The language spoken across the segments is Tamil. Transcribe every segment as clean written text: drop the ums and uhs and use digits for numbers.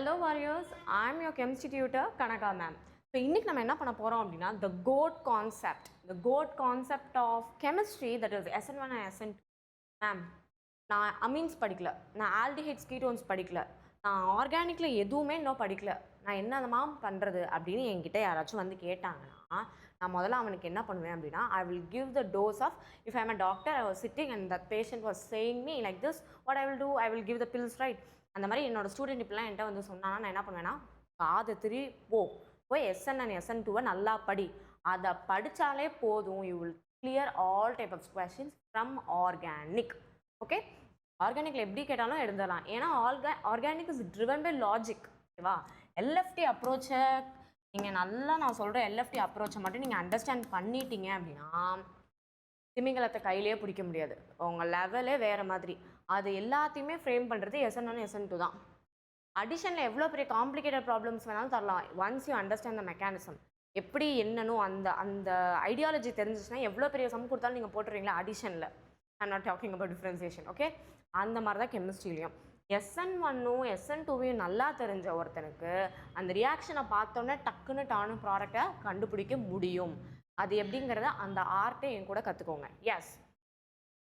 Hello warriors, I am your chemistry tutor Kanaka ma'am. So இன்னைக்கு நம்ம என்ன பண்ண போறோம் அப்படினா the GOAT concept of chemistry, that is SN1 and SN2. ma'am நான் amines படிக்கல, நான் aldehydes ketones படிக்கல, நான் ஆர்கானிக்ல எதுவுமே இன்னும் படிக்கல, நான் என்னமா பண்றது அப்படின்னு என்கிட்ட யாராச்சும் வந்து கேட்டாங்கன்னா நான் முதல்ல அவனுக்கு என்ன பண்ணுவேன் அப்படின்னா I will give the dose of, if I am a doctor, I was sitting and that patient was saying me like this, what I will do, I will give the pills, right? அந்த மாதிரி என்னோட ஸ்டூடெண்ட் இப்பெல்லாம் என்கிட்ட வந்து சொன்னாங்கன்னா நான் என்ன பண்ணுவேன்னா காது திரி போய் SN and SN2 நல்லா படி, அதை படித்தாலே போதும், you will clear all type of questions from organic. Okay, ஆர்கானிக்கில் எப்படி கேட்டாலும் எழுதலாம், ஏன்னா organic is driven by logic. ஓகேவா? LFT அப்ரோச்சை நீங்கள் நல்லா, நான் சொல்கிற LFT அப்ரோச்சை மட்டும் நீங்கள் அண்டர்ஸ்டாண்ட் பண்ணிட்டீங்க அப்படின்னா திமிங்கலத்தை கையிலேயே பிடிக்க முடியாது, உங்கள் லெவலே வேறு மாதிரி. அது எல்லாத்தையுமே ஃப்ரேம் பண்ணுறது SN1 SN2 தான். அடிஷனில் எவ்வளோ பெரிய காம்ப்ளிகேட்டட் ப்ராப்ளம்ஸ் வேணாலும் தரலாம், once you understand the mechanism, எப்படி என்னன்னு அந்த அந்த ஐடியாலஜி தெரிஞ்சிச்சுன்னா எவ்வளோ பெரிய சம் கொடுத்தாலும் நீங்கள் போட்டுறீங்களா அடிஷனில். I'm not talking about differentiation. Okay, அந்த மாதிரி தான் கெமிஸ்ட்ரிலையும் SN1ம் SN2வையும் நல்லா தெரிஞ்ச ஒருத்தனுக்கு அந்த ரியாக்ஷனை பார்த்தோன்னே டக்குன்னு டானு ப்ராடக்டை கண்டுபிடிக்க முடியும். அது எப்படிங்கிறத அந்த ஆர்ட்டை என் கூட கற்றுக்கோங்க. எஸ்,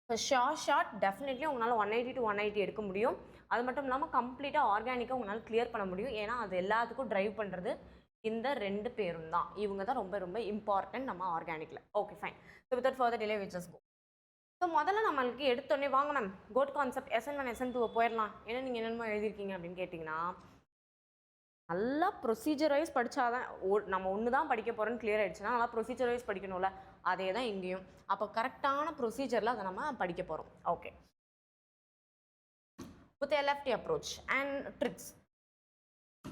ஸோ ஷார்ட் டெஃபினெட்லி உங்களால் 180 to 180 எடுக்க முடியும். அது மட்டும் இல்லாமல் கம்ப்ளீட்டாக ஆர்கானிக்காக உங்களால் கிளியர் பண்ண முடியும். ஏன்னா அது எல்லாத்துக்கும் ட்ரைவ் பண்ணுறது இந்த ரெண்டு பேரும் தான். இவங்க தான் ரொம்ப ரொம்ப இம்பார்ட்டன்ட் நம்ம ஆர்கானிக்கில். Okay fine. So without further delay we just go. So முதல்ல நம்மளுக்கு எடுத்தோடனே வாங்க ma'am code concept SN1 SN2 போயிடலாம். ஏன்னா நீங்கள் என்னென்னமோ எழுதியிருக்கீங்க அப்படின்னு கேட்டிங்கன்னா நல்லா ப்ரொசீஜர் வைஸ் படித்தாதான் நம்ம ஒன்று தான் படிக்க போகிறோன்னு கிளியர் ஆகிடுச்சுன்னா நல்லா ப்ரொசீஜர் வைஸ் படிக்கணும்ல, அதே தான் இங்கேயும். அப்போ கரெக்டான ப்ரொசீஜரில் அதை நம்ம படிக்க போகிறோம். Okay, with LFT approach and tricks.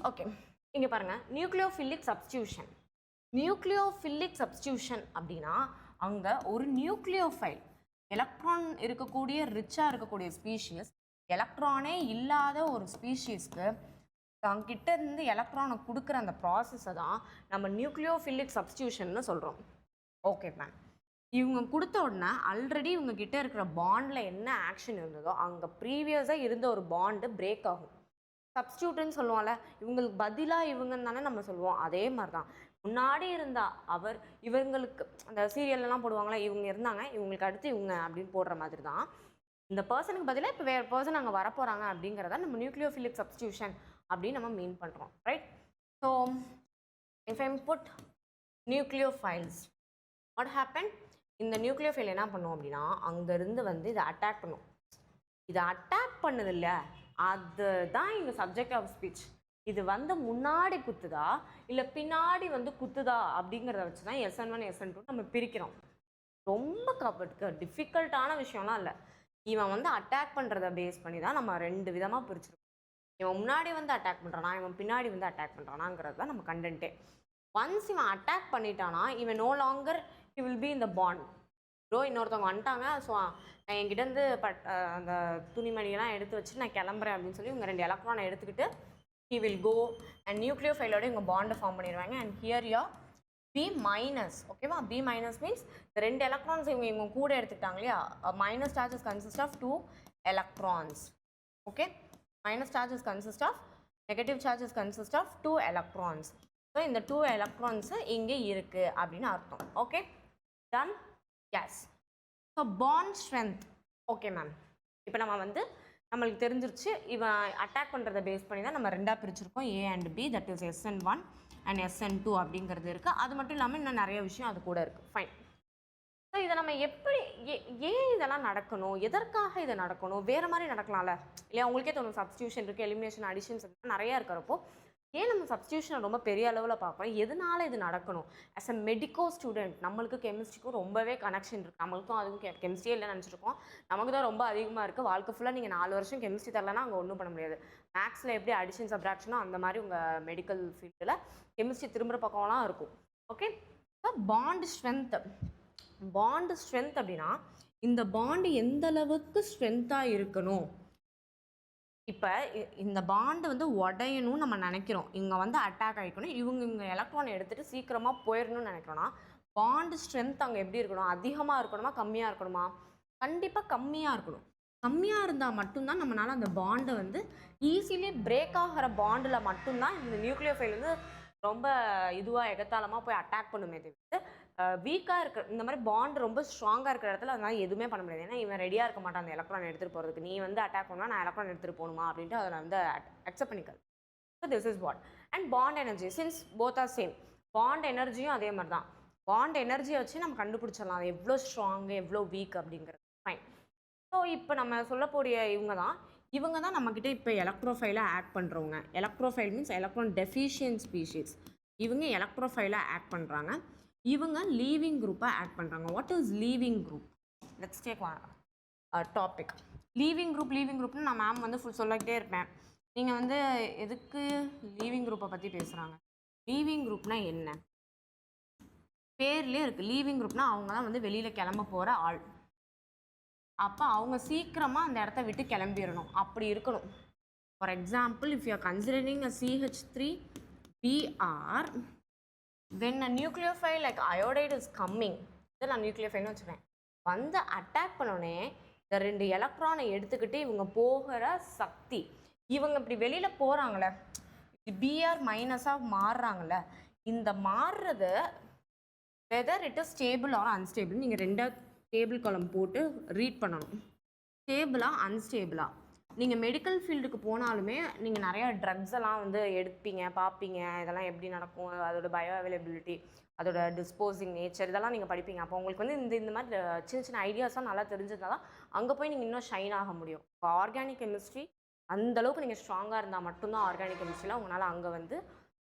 Okay, இங்கே பாருங்கள், நியூக்ளியோஃபிலிக் சப்ஸ்டியூஷன் அப்படின்னா அங்கே ஒரு நியூக்ளியோஃபைல் எலக்ட்ரான் இருக்கக்கூடிய ரிச்சாக இருக்கக்கூடிய ஸ்பீஷீஸ், எலக்ட்ரானே இல்லாத ஒரு ஸ்பீஷீஸ்க்கு தங்கிட்ட இருந்து எலக்ட்ரானை கொடுக்குற அந்த ப்ராசஸை தான் நம்ம நியூக்ளியோஃபிலிக் சப்ஸ்டியூஷன்னு சொல்கிறோம். ஓகே மேம், இவங்க கொடுத்த உடனே ஆல்ரெடி இவங்க கிட்ட இருக்கிற பாண்டில் என்ன ஆக்ஷன் இருந்ததோ அங்கே ப்ரீவியஸாக இருந்த ஒரு பாண்டு பிரேக் ஆகும். சப்ஸ்டியூட்டுன்னு சொல்லுவோம்ல, இவங்களுக்கு பதிலாக இவங்கன்னு தானே நம்ம சொல்லுவோம். அதே மாதிரி தான் முன்னாடி இருந்தா இவங்களுக்கு அந்த சீரியல்லாம் போடுவாங்களா, இவங்க இருந்தாங்க இவங்களுக்கு அடுத்து இவங்க அப்படின்னு போடுற மாதிரி தான் இந்த பர்சனுக்கு பதிலாக இப்போ வேறு பர்சன் அங்கே வரப்போகிறாங்க அப்படிங்கிறத நம்ம நியூக்ளியோஃபிலிக் சப்ஸ்டியூஷன் அப்படின்னு நம்ம மீன் பண்ணுறோம், right? So if I put nucleophiles, what happen, இந்த நியூக்ளியோஃபைல் என்ன பண்ணுவோம் அப்படின்னா அங்கேருந்து வந்து இதை அட்டாக் பண்ணும். இதை அட்டாக் பண்ணது இல்லை, அதுதான் இங்கே சப்ஜெக்ட் ஆஃப் ஸ்பீச். இது வந்து முன்னாடி குத்துதா இல்லை பின்னாடி வந்து குத்துதா அப்படிங்கிறத வச்சு தான் SN1 SN2 நம்ம பிரிக்கிறோம். ரொம்ப டிஃபிகல்ட்டான விஷயம்லாம் இல்லை. இவன் வந்து அட்டாக் பண்ணுறத பேஸ் பண்ணி தான் நம்ம ரெண்டு விதமாக பிரிச்சிருக்கோம். இவன் முன்னாடி வந்து அட்டாக் பண்ணுறானா, இவன் பின்னாடி வந்து அட்டாக் பண்ணுறானாங்கிறது தான் நம்ம கண்டென்ட்டே. ஒன்ஸ் இவன் அட்டாக் பண்ணிட்டானா இவன் no longer he will be in the bond. Bro இன்னொருத்தவங்க வந்துட்டாங்க, ஸோ நான் என்கிட்டேருந்து அந்த துணிமணியெல்லாம் எடுத்து வச்சு நான் கிளம்புறேன் அப்படின்னு சொல்லி இவங்க 2 எலக்ட்ரானை எடுத்துக்கிட்டு he will go and நியூக்ளியோஃபைலோட இவங்க பாண்டை ஃபார்ம் பண்ணிடுவாங்க. And here ya B minus. ஓகேவா? B மைனஸ் மீன்ஸ் இந்த 2 எலக்ட்ரான்ஸ் இவங்க கூட எடுத்துக்கிட்டாங்க இல்லையா, minus charges consist of 2 electrons. Okay, minus charges consist of, negative charges consist of 2 electrons. So இந்த 2 electrons இங்கே இருக்கு அப்படின்னு அர்த்தம். Okay, done? Yes. So bond strength. Okay ma'am, இப்போ நம்ம வந்து நம்மளுக்கு தெரிஞ்சிருச்சு இவன் அட்டாக் பண்ணுறதை பேஸ் பண்ணி தான் நம்ம ரெண்டாக பிரிச்சிருக்கோம், A and B, that is SN1 and SN2 அப்படிங்கிறது இருக்குது. அது மட்டும் இல்லாமல் இன்னும் நிறைய விஷயம் அது கூட இருக்குது. ஃபைன். ஸோ இதை நம்ம எப்படி ஏன் இதெல்லாம் நடக்கணும், எதற்காக இது நடக்கணும், வேறு மாதிரி நடக்கலாம்ல இல்லையா? உங்களுக்கே தோணும் சப்ஸ்டியூஷன் இருக்குது, எலிமினேஷன், அடிஷன்ஸ் நிறையா இருக்கிறப்போ ஏன் நம்ம சப்ஸ்டியூஷனை ரொம்ப பெரிய அளவில் பார்க்குறோம், எதனால இது நடக்கணும்? ஆஸ் அ மெடிக்கோ ஸ்டூடெண்ட் நம்மளுக்கு கெமிஸ்ட்ரிக்கும் ரொம்பவே கனெக்ஷன் இருக்குது. நம்மளுக்கும் அதுக்கும் கெமிஸ்ட்ரியே இல்லைன்னு நினச்சிருக்கோம், நமக்கு தான் ரொம்ப அதிகமாக இருக்குது. வாழ்க்கை ஃபுல்லாக நீங்கள் 4 வருஷம் கெமிஸ்ட்ரி தரலன்னா அங்கே ஒன்றும் பண்ண முடியாது. மேக்ஸில் எப்படி அடிஷன் சப்ராக்ஷனோ அந்த மாதிரி உங்கள் மெடிக்கல் ஃபீல்டில் கெமிஸ்ட்ரி திரும்புகிற பக்கம்லாம் இருக்கும். ஓகே, பாண்ட் ஸ்ட்ரென்த் அப்படின்னா இந்த பாண்டு எந்த அளவுக்கு ஸ்ட்ரென்த்தாக இருக்கணும். இப்போ இந்த பாண்டு வந்து உடையணும்னு நம்ம நினைக்கிறோம், இங்கே வந்து அட்டாக் ஆகிக்கணும், இவங்க எலக்ட்ரானை எடுத்துகிட்டு சீக்கிரமாக போயிடணும்னு நினைக்கிறோன்னா பாண்டு ஸ்ட்ரென்த் அங்கே எப்படி இருக்கணும், அதிகமாக இருக்கணுமா கம்மியாக இருக்கணுமா? கண்டிப்பாக கம்மியாக இருக்கணும். கம்மியாக இருந்தால் மட்டும்தான் நம்மளால் அந்த பாண்டை வந்து ஈஸிலி பிரேக் ஆகிற பாண்டில் மட்டும்தான் இந்த நியூக்ளியோஃபைல் வந்து ரொம்ப இதுவாக எகத்தாளமாக போய் அட்டாக் பண்ணுமே தவிர்த்து வீக்காக இருக்கிற இந்த மாதிரி பாண்ட் ரொம்ப ஸ்ட்ராங்காக இருக்கிற இடத்துல அதனால எதுவுமே பண்ண முடியாது. ஏன்னா இவன் ரெடியாக இருக்க மாட்டான் அந்த எலக்ட்ரான் எடுத்துகிட்டு போகிறதுக்கு. நீ வந்து அட்டாக் பண்ணா நான் எலக்ட்ரான் எடுத்துகிட்டு போகணுமா அப்படின்ட்டு அதை வந்து அக்செப்ட் பண்ணிக்காது. So this is what. And bond energy since both are same. Bond எனர்ஜியும் அதே மாதிரி தான். பாண்ட் எனர்ஜியை வச்சு நம்ம கண்டுபிடிச்சிடலாம் அது எவ்வளோ ஸ்ட்ராங்கு எவ்வளோ வீக் அப்படிங்கிறது. ஃபைன். ஸோ இப்போ நம்ம சொல்லக்கூடிய இவங்க தான் நம்மக்கிட்ட இப்போ எலக்ட்ரோஃபைலை ஆட் பண்ணுறவங்க. Electrophile means electron deficient species. இவங்க எலக்ட்ரோஃபைலை ஆட் பண்ணுறாங்க. இவங்க லீவிங் குரூப்பாக ஆட் பண்ணுறாங்க. What is leaving group? Let's take topic. Leaving குரூப்னு நான் மேம் வந்து ஃபுல் சொல்லிக்கிட்டே இருப்பேன். நீங்கள் வந்து எதுக்கு லீவிங் குரூப்பை பற்றி பேசுகிறாங்க? லீவிங் குரூப்னா என்ன? பேர்லேயே இருக்குது. லீவிங் குரூப்னா அவங்க தான் வந்து வெளியில் கிளம்ப போகிற ஆள். அப்போ அவங்க சீக்கிரமாக அந்த இடத்த விட்டு கிளம்பிடணும், அப்படி இருக்கணும். For example, if you are considering a CH3Br, when a nucleophile like iodide is coming, இதை நான் நியூக்ளியோஃபைல்னு வச்சுப்பேன், வந்து அட்டாக் பண்ணோடனே இந்த 2 எலக்ட்ரானை எடுத்துக்கிட்டு இவங்க போகிற சக்தி, இவங்க இப்படி வெளியில் போகிறாங்களே, Br மைனஸாக மாறுறாங்களே, இந்த மாறுறது whether it is stable R unstable நீங்கள் 2 டேபிள் காலம் போட்டு ரீட் பண்ணணும். ஸ்டேபிளா அன்ஸ்டேபிளா. நீங்கள் மெடிக்கல் ஃபீல்டுக்கு போனாலுமே நீங்கள் நிறையா ட்ரக்ஸ் எல்லாம் வந்து எடுப்பீங்க, பார்ப்பீங்க, இதெல்லாம் எப்படி நடக்கும், அதோட பயோ அவைலபிலிட்டி, அதோட டிஸ்போசிங் நேச்சர், இதெல்லாம் நீங்கள் படிப்பீங்க. அப்போ உங்களுக்கு வந்து இந்த மாதிரி சின்ன சின்ன ஐடியாஸாக நல்லா தெரிஞ்சதால் அங்கே போய் நீங்கள் இன்னும் ஷைன் ஆக முடியும். இப்போ ஆர்கானிக் கெமிஸ்ட்ரி அந்தளவுக்கு நீங்கள் ஸ்ட்ராங்காக இருந்தால் மட்டும்தான் ஆர்கானிக் கெமிஸ்ட்ரியில் உங்களால் அங்கே வந்து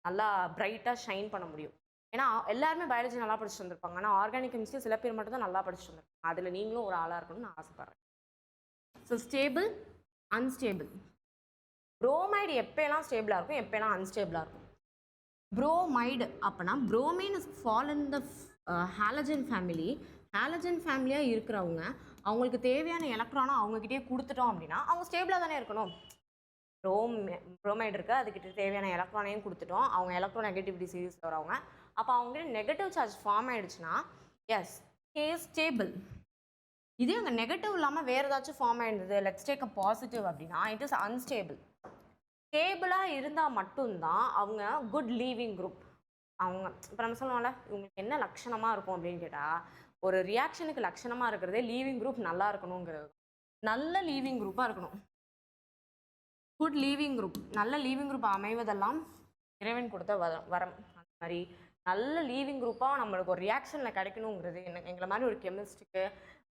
நல்லா பிரைட்டாக ஷைன் பண்ண முடியும். ஏன்னா எல்லாருமே பயாலஜி நல்லா படிச்சுட்டு வந்திருப்பாங்க, ஆனால் ஆர்கானிக் கெமிஸ்ட்ரி சில பேர் மட்டும் தான் நல்லா படிச்சுட்டு வந்திருப்பாங்க. அதில் நீங்களும் ஒரு ஆளாக இருக்கணும்னு நான் ஆசைப்பட்றேன். So stable, unstable. புரோமைடு எப்போலாம் ஸ்டேபிளாக இருக்கும், எப்போலாம் அன்ஸ்டேபிளாக இருக்கும்? புரோமைடு அப்படின்னா bromine is fall in the halogen family. Halogen ஃபேமிலியாக இருக்கிறவங்க அவங்களுக்கு தேவையான எலக்ட்ரானை அவங்கக்கிட்டே கொடுத்துட்டோம் அப்படின்னா அவங்க ஸ்டேபிளாக தானே இருக்கணும். புரோமைடு இருக்குது, அதுக்கிட்ட தேவையான எலக்ட்ரானையும் கொடுத்துட்டோம், அவங்க எலக்ட்ரோ நெகட்டிவிட்டி சீரீஸில் வரவங்க. அப்போ அவங்ககிட்ட நெகட்டிவ் சார்ஜ் ஃபார்ம் ஆகிடுச்சுன்னா எஸ் ஹே இஸ் ஸ்டேபிள். இதே அங்கே நெகட்டிவ் இல்லாமல் வேறு ஏதாச்சும் ஃபார்ம் ஆகிடுது, லெட்ஸ் டேக் அ பாசிட்டிவ் அப்படின்னா இட் இஸ் அன்ஸ்டேபிள். ஸ்டேபிளாக இருந்தால் மட்டும்தான் அவங்க குட் லீவிங் குரூப். அவங்க இப்போ நம்ம சொல்லுவோம்ல இவங்களுக்கு என்ன லட்சணமாக இருக்கும் அப்படின்னு கேட்டால், ஒரு ரியாக்ஷனுக்கு லட்சணமாக இருக்கிறதே லீவிங் குரூப் நல்லா இருக்கணுங்கிறது. நல்ல லீவிங் குரூப்பாக இருக்கணும். Good leaving group. நல்ல லீவிங் குரூப் அமைவதெல்லாம் இறைவன் கொடுத்த வரம். அந்த மாதிரி நல்ல லீவிங் குரூப்பாக நம்மளுக்கு ஒரு ரியாக்ஷனில் கிடைக்கணுங்கிறது எங்களை மாதிரி ஒரு கெமிஸ்ட்ரிக்கு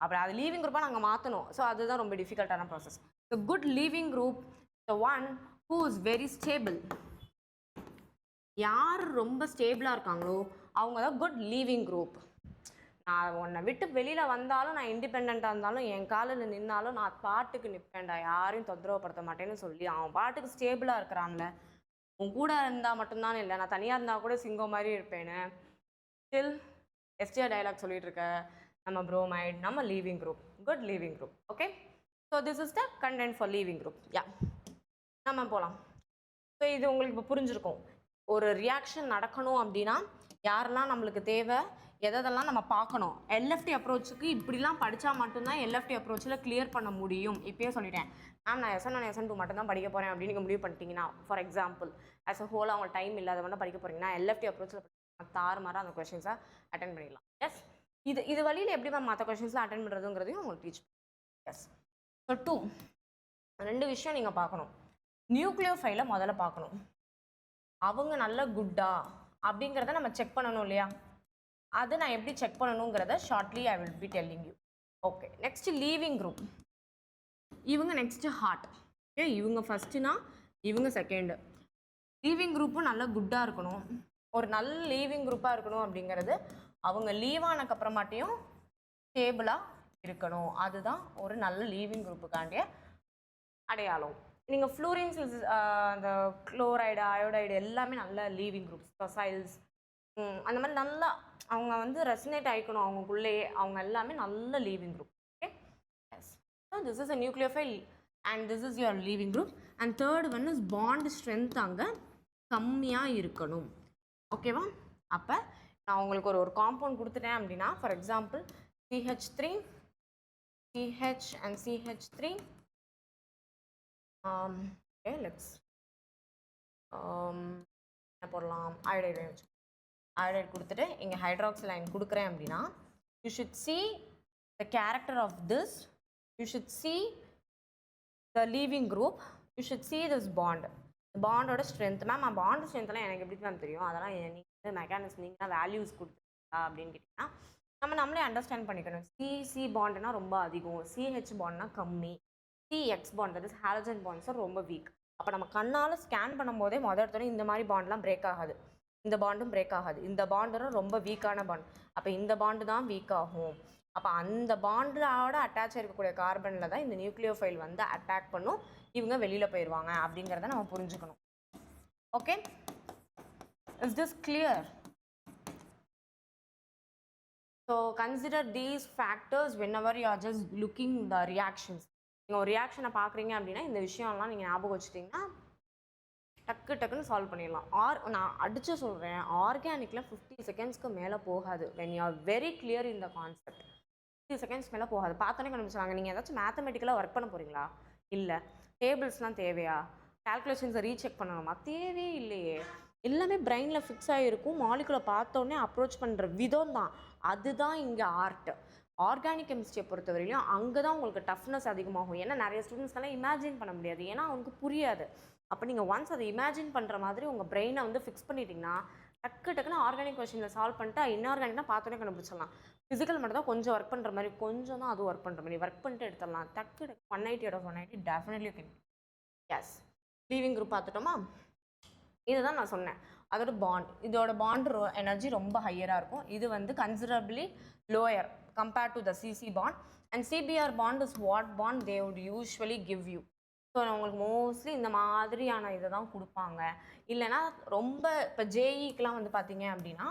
அப்புறம் அது லீவிங் குரூப்பாக நாங்கள் மாற்றணும். ஸோ அதுதான் ரொம்ப டிஃபிகல்ட்டான process. So good leaving group, the one who is very stable. யார் ரொம்ப ஸ்டேபிளாக இருக்காங்களோ அவங்க தான் குட் லீவிங் குரூப். நான் உன்னை விட்டு வெளியில் வந்தாலும், நான் இண்டிபெண்ட்டாக இருந்தாலும், என் காலில் நின்னாலும் நான் பாட்டுக்கு நிற்பேன்டா, யாரையும் தொந்தரவுப்படுத்த மாட்டேன்னு சொல்லி அவன் பாட்டுக்கு ஸ்டேபிளாக இருக்கிறான்ல. உன் கூட இருந்தால் மட்டும்தான் இல்லை, நான் தனியாக இருந்தால் கூட சிங்கம் மாதிரி இருப்பேன்னு ஸ்டில் எஸ்டிஆர் டைலாக் சொல்லிட்டு இருக்க நம்ம புரோமைட், நம்ம leaving group, good leaving group. Okay, so this is the content for leaving group. Ya, நம்ம போகலாம். ஸோ இது உங்களுக்கு இப்போ புரிஞ்சிருக்கும். ஒரு ரியாக்ஷன் நடக்கணும் அப்படின்னா யாரெல்லாம் நம்மளுக்கு தேவை, எதெல்லாம் நம்ம பார்க்கணும். எல்எஃப்டி அப்ரோச்சுக்கு இப்படிலாம் படித்தா மட்டும்தான் எல்எஃப்டி அப்ரோச்சில் கிளியர் பண்ண முடியும். இப்போயே சொல்லிட்டேன் மேம், நான் SN1 SN2 மட்டும் தான் படிக்க போகிறேன் அப்படின்னு நீங்கள் முடிவு பண்ணிட்டீங்கன்னா, for example as a whole அவங்க டைம் இல்லாத மட்டும் படிக்க போகிறீங்கன்னா எல்எஃப்டி அப்ரோச்சில் தாறுமாறாக அந்த கொஷின்ஸை அட்டென்ட் பண்ணிடலாம். எஸ், இது வழியில் எப்படி மேம் மற்ற கொஷின்ஸ்லாம் அட்டென்ட் பண்ணுறதுங்கிறதையும் உங்களுக்கு டீச். எஸ், ஸோ 2 விஷயம் நீங்கள் பார்க்கணும். நியூக்ளியோஃபைலை முதல்ல பார்க்கணும். அவங்க நல்ல குட்டா அப்படிங்கிறத நம்ம செக் பண்ணணும் இல்லையா? அது நான் எப்படி செக் பண்ணணுங்கிறத shortly I will be telling you. Okay, next leaving group. இவங்க நெக்ஸ்ட் ஹார்ட். ஓகே, இவங்க ஃபஸ்ட்டுனா இவங்க செகண்டு. லீவிங் குரூப்பும் நல்லா குட்டாக இருக்கணும். ஒரு நல்ல லீவிங் குரூப்பாக இருக்கணும் அப்படிங்கிறது அவங்க லீவ் ஆனதுக்கப்புறமாட்டியும் ஸ்டேபிளாக இருக்கணும். அதுதான் ஒரு நல்ல லீவிங் குரூப்புக்காண்டிய அடையாளம். நீங்கள் ஃப்ளூரின்ஸ், அந்த குளோரைடு, அயோடைடு எல்லாமே நல்ல லீவிங் குரூப்ஸ். சொசைல்ஸ் அந்த மாதிரி நல்லா அவங்க வந்து ரெசனேட் ஆகிக்கணும் அவங்களுக்குள்ளேயே. அவங்க எல்லாமே நல்ல leaving group. Okay, yes. So this is a nucleophile and this is your leaving group. And third one is bond strength அங்கே கம்மியாக இருக்கணும். ஓகேவா? அப்போ நான் உங்களுக்கு ஒரு காம்பவுண்ட் கொடுத்துட்டேன் அப்படின்னா, for example CH3 CH and CH3. Okay, let's என்ன போடலாம், iodide வச்சு iodide கொடுத்துட்டு இங்கே hydroxyl line கொடுக்குறேன் அப்படின்னா you should see the character of this, you should see the leaving group, you should see this bond, பாண்டோட ஸ்ட்ரென்த். மேம் பாண்ட் ஸ்ட்ரென்த்லாம் எனக்கு எப்படி மேம் தெரியும், அதெல்லாம் நீங்கள் மெக்கானிசம் நீங்கள் தான் வேல்யூஸ் கொடுத்துருக்கா அப்படின்னு கேட்டிங்கன்னா நம்மளே அண்டர்ஸ்டாண்ட் பண்ணிக்கணும். சி பாண்டுனா ரொம்ப அதிகம், சிஹெச் பாண்ட்னா கம்மி, CX bond that is halogen bonds ரொம்ப வீக். அப்போ நம்ம கண்ணால் ஸ்கேன் பண்ணும்போதே முதல் இந்த மாதிரி பாண்ட்லாம் பிரேக் ஆகாது, இந்த பாண்டும் பிரேக் ஆகாது, இந்த பாண்டும் ரொம்ப வீக்கான பாண்ட். அப்போ இந்த பாண்டு தான் வீக் ஆகும். அப்போ அந்த பாண்டோட அட்டாச் இருக்கக்கூடிய கார்பனில் தான் இந்த நியூக்ளியோஃபைல் வந்து அட்டாக் பண்ணும், இவங்க வெளியில் போயிடுவாங்க அப்படிங்கிறத நம்ம புரிஞ்சுக்கணும். Okay, is this clear? So consider these factors whenever you are just looking the reactions. நீங்கள் ஒரு ரியாக்ஷனை பார்க்குறீங்க அப்படின்னா இந்த விஷயம்லாம் நீங்கள் ஞாபகம் வச்சுட்டிங்கன்னா டக்குன்னு சால்வ் பண்ணிடலாம். நான் அடித்து சொல்கிறேன், ஆர்கானிக்கில் 50 செகண்ட்ஸ்க்கு மேலே போகாது. When you are very clear இந்த கான்செப்ட் 50 செகண்ட்ஸ் மேலே போகாது. பார்த்தோன்னே கண்டுபிடிச்சாங்க. நீங்கள் ஏதாச்சும் மேத்தமெட்டிக்கலாக ஒர்க் பண்ண போகிறீங்களா? இல்லை. டேபிள்ஸ்லாம் தேவையா? கால்குலேஷன்ஸை ரீசெக் பண்ணணுமா? தேவையே இல்லையே. எல்லாமே பிரெயினில் ஃபிக்ஸ் ஆகிருக்கும். மாலிகுலை பார்த்தோன்னே அப்ரோச் பண்ணுற விதம் தான், அதுதான் இங்கே ஆர்ட். ஆர்கானிக் கெமிஸ்ட்ரியை பொறுத்தவரையிலையும் அங்கே தான் உங்களுக்கு டஃப்னஸ் அதிகமாகும். ஏன்னா நிறைய ஸ்டூடெண்ட்ஸ்க்கெல்லாம் இமேஜின் பண்ண முடியாது, ஏன்னா அவனுக்கு புரியாது. அப்போ நீங்கள் ஒன்ஸ் அதை இமேஜின் பண்ணுற மாதிரி உங்கள் பிரெயினை வந்து ஃபிக்ஸ் பண்ணிட்டீங்கன்னா டக்குன்னு ஆர்கானிக் கொஷினில் சால்வ் பண்ணிட்டு இன்ஆர்கானிக்னா பார்த்தோன்னே கண்டுபிடிச்சிடலாம். ஃபிசிக்கல் மட்டும் தான் கொஞ்சம் ஒர்க் பண்ணுற மாதிரி, கொஞ்சம் தான் அதுவும் ஒர்க் பண்ணுற மாதிரி ஒர்க் பண்ணிட்டு எடுத்துடலாம். 180 out of 180 definitely can. Yes, leaving group பார்த்துட்டோமா? இதுதான் நான் சொன்னேன், அதோட பாண்ட். இதோட பாண்ட் எனர்ஜி ரொம்ப ஹையராக இருக்கும். இது வந்து considerably lower compared to the CC bond, and CBr bond is what bond they would usually give you. So உங்களுக்கு மோஸ்ட்லி இந்த மாதிரியான இதை தான் கொடுப்பாங்க. இல்லைனா ரொம்ப இப்போ ஜேஇக்கெலாம் வந்து பார்த்தீங்க அப்படின்னா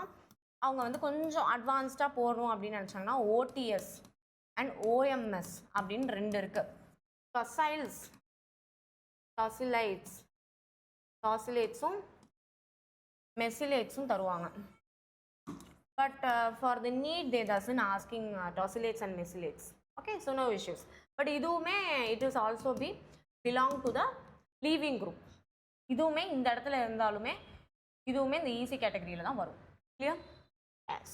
அவங்க வந்து கொஞ்சம் அட்வான்ஸ்டாக போகணும் அப்படின்னு நினச்சாங்கன்னா OTS அண்ட் OMS அப்படின்னு 2 இருக்குது. டாசிலைட்ஸும் மெசிலேட்ஸும் தருவாங்க. But for the need they doesn't asking tosylates and mesylates. Okay, so no issues. But idume it is also be belong to the leaving group. Idume இந்த இடத்துல இருந்தாலுமே இதுவுமே இந்த ஈஸி கேட்டகரியில தான் வரும். Clear? Yes.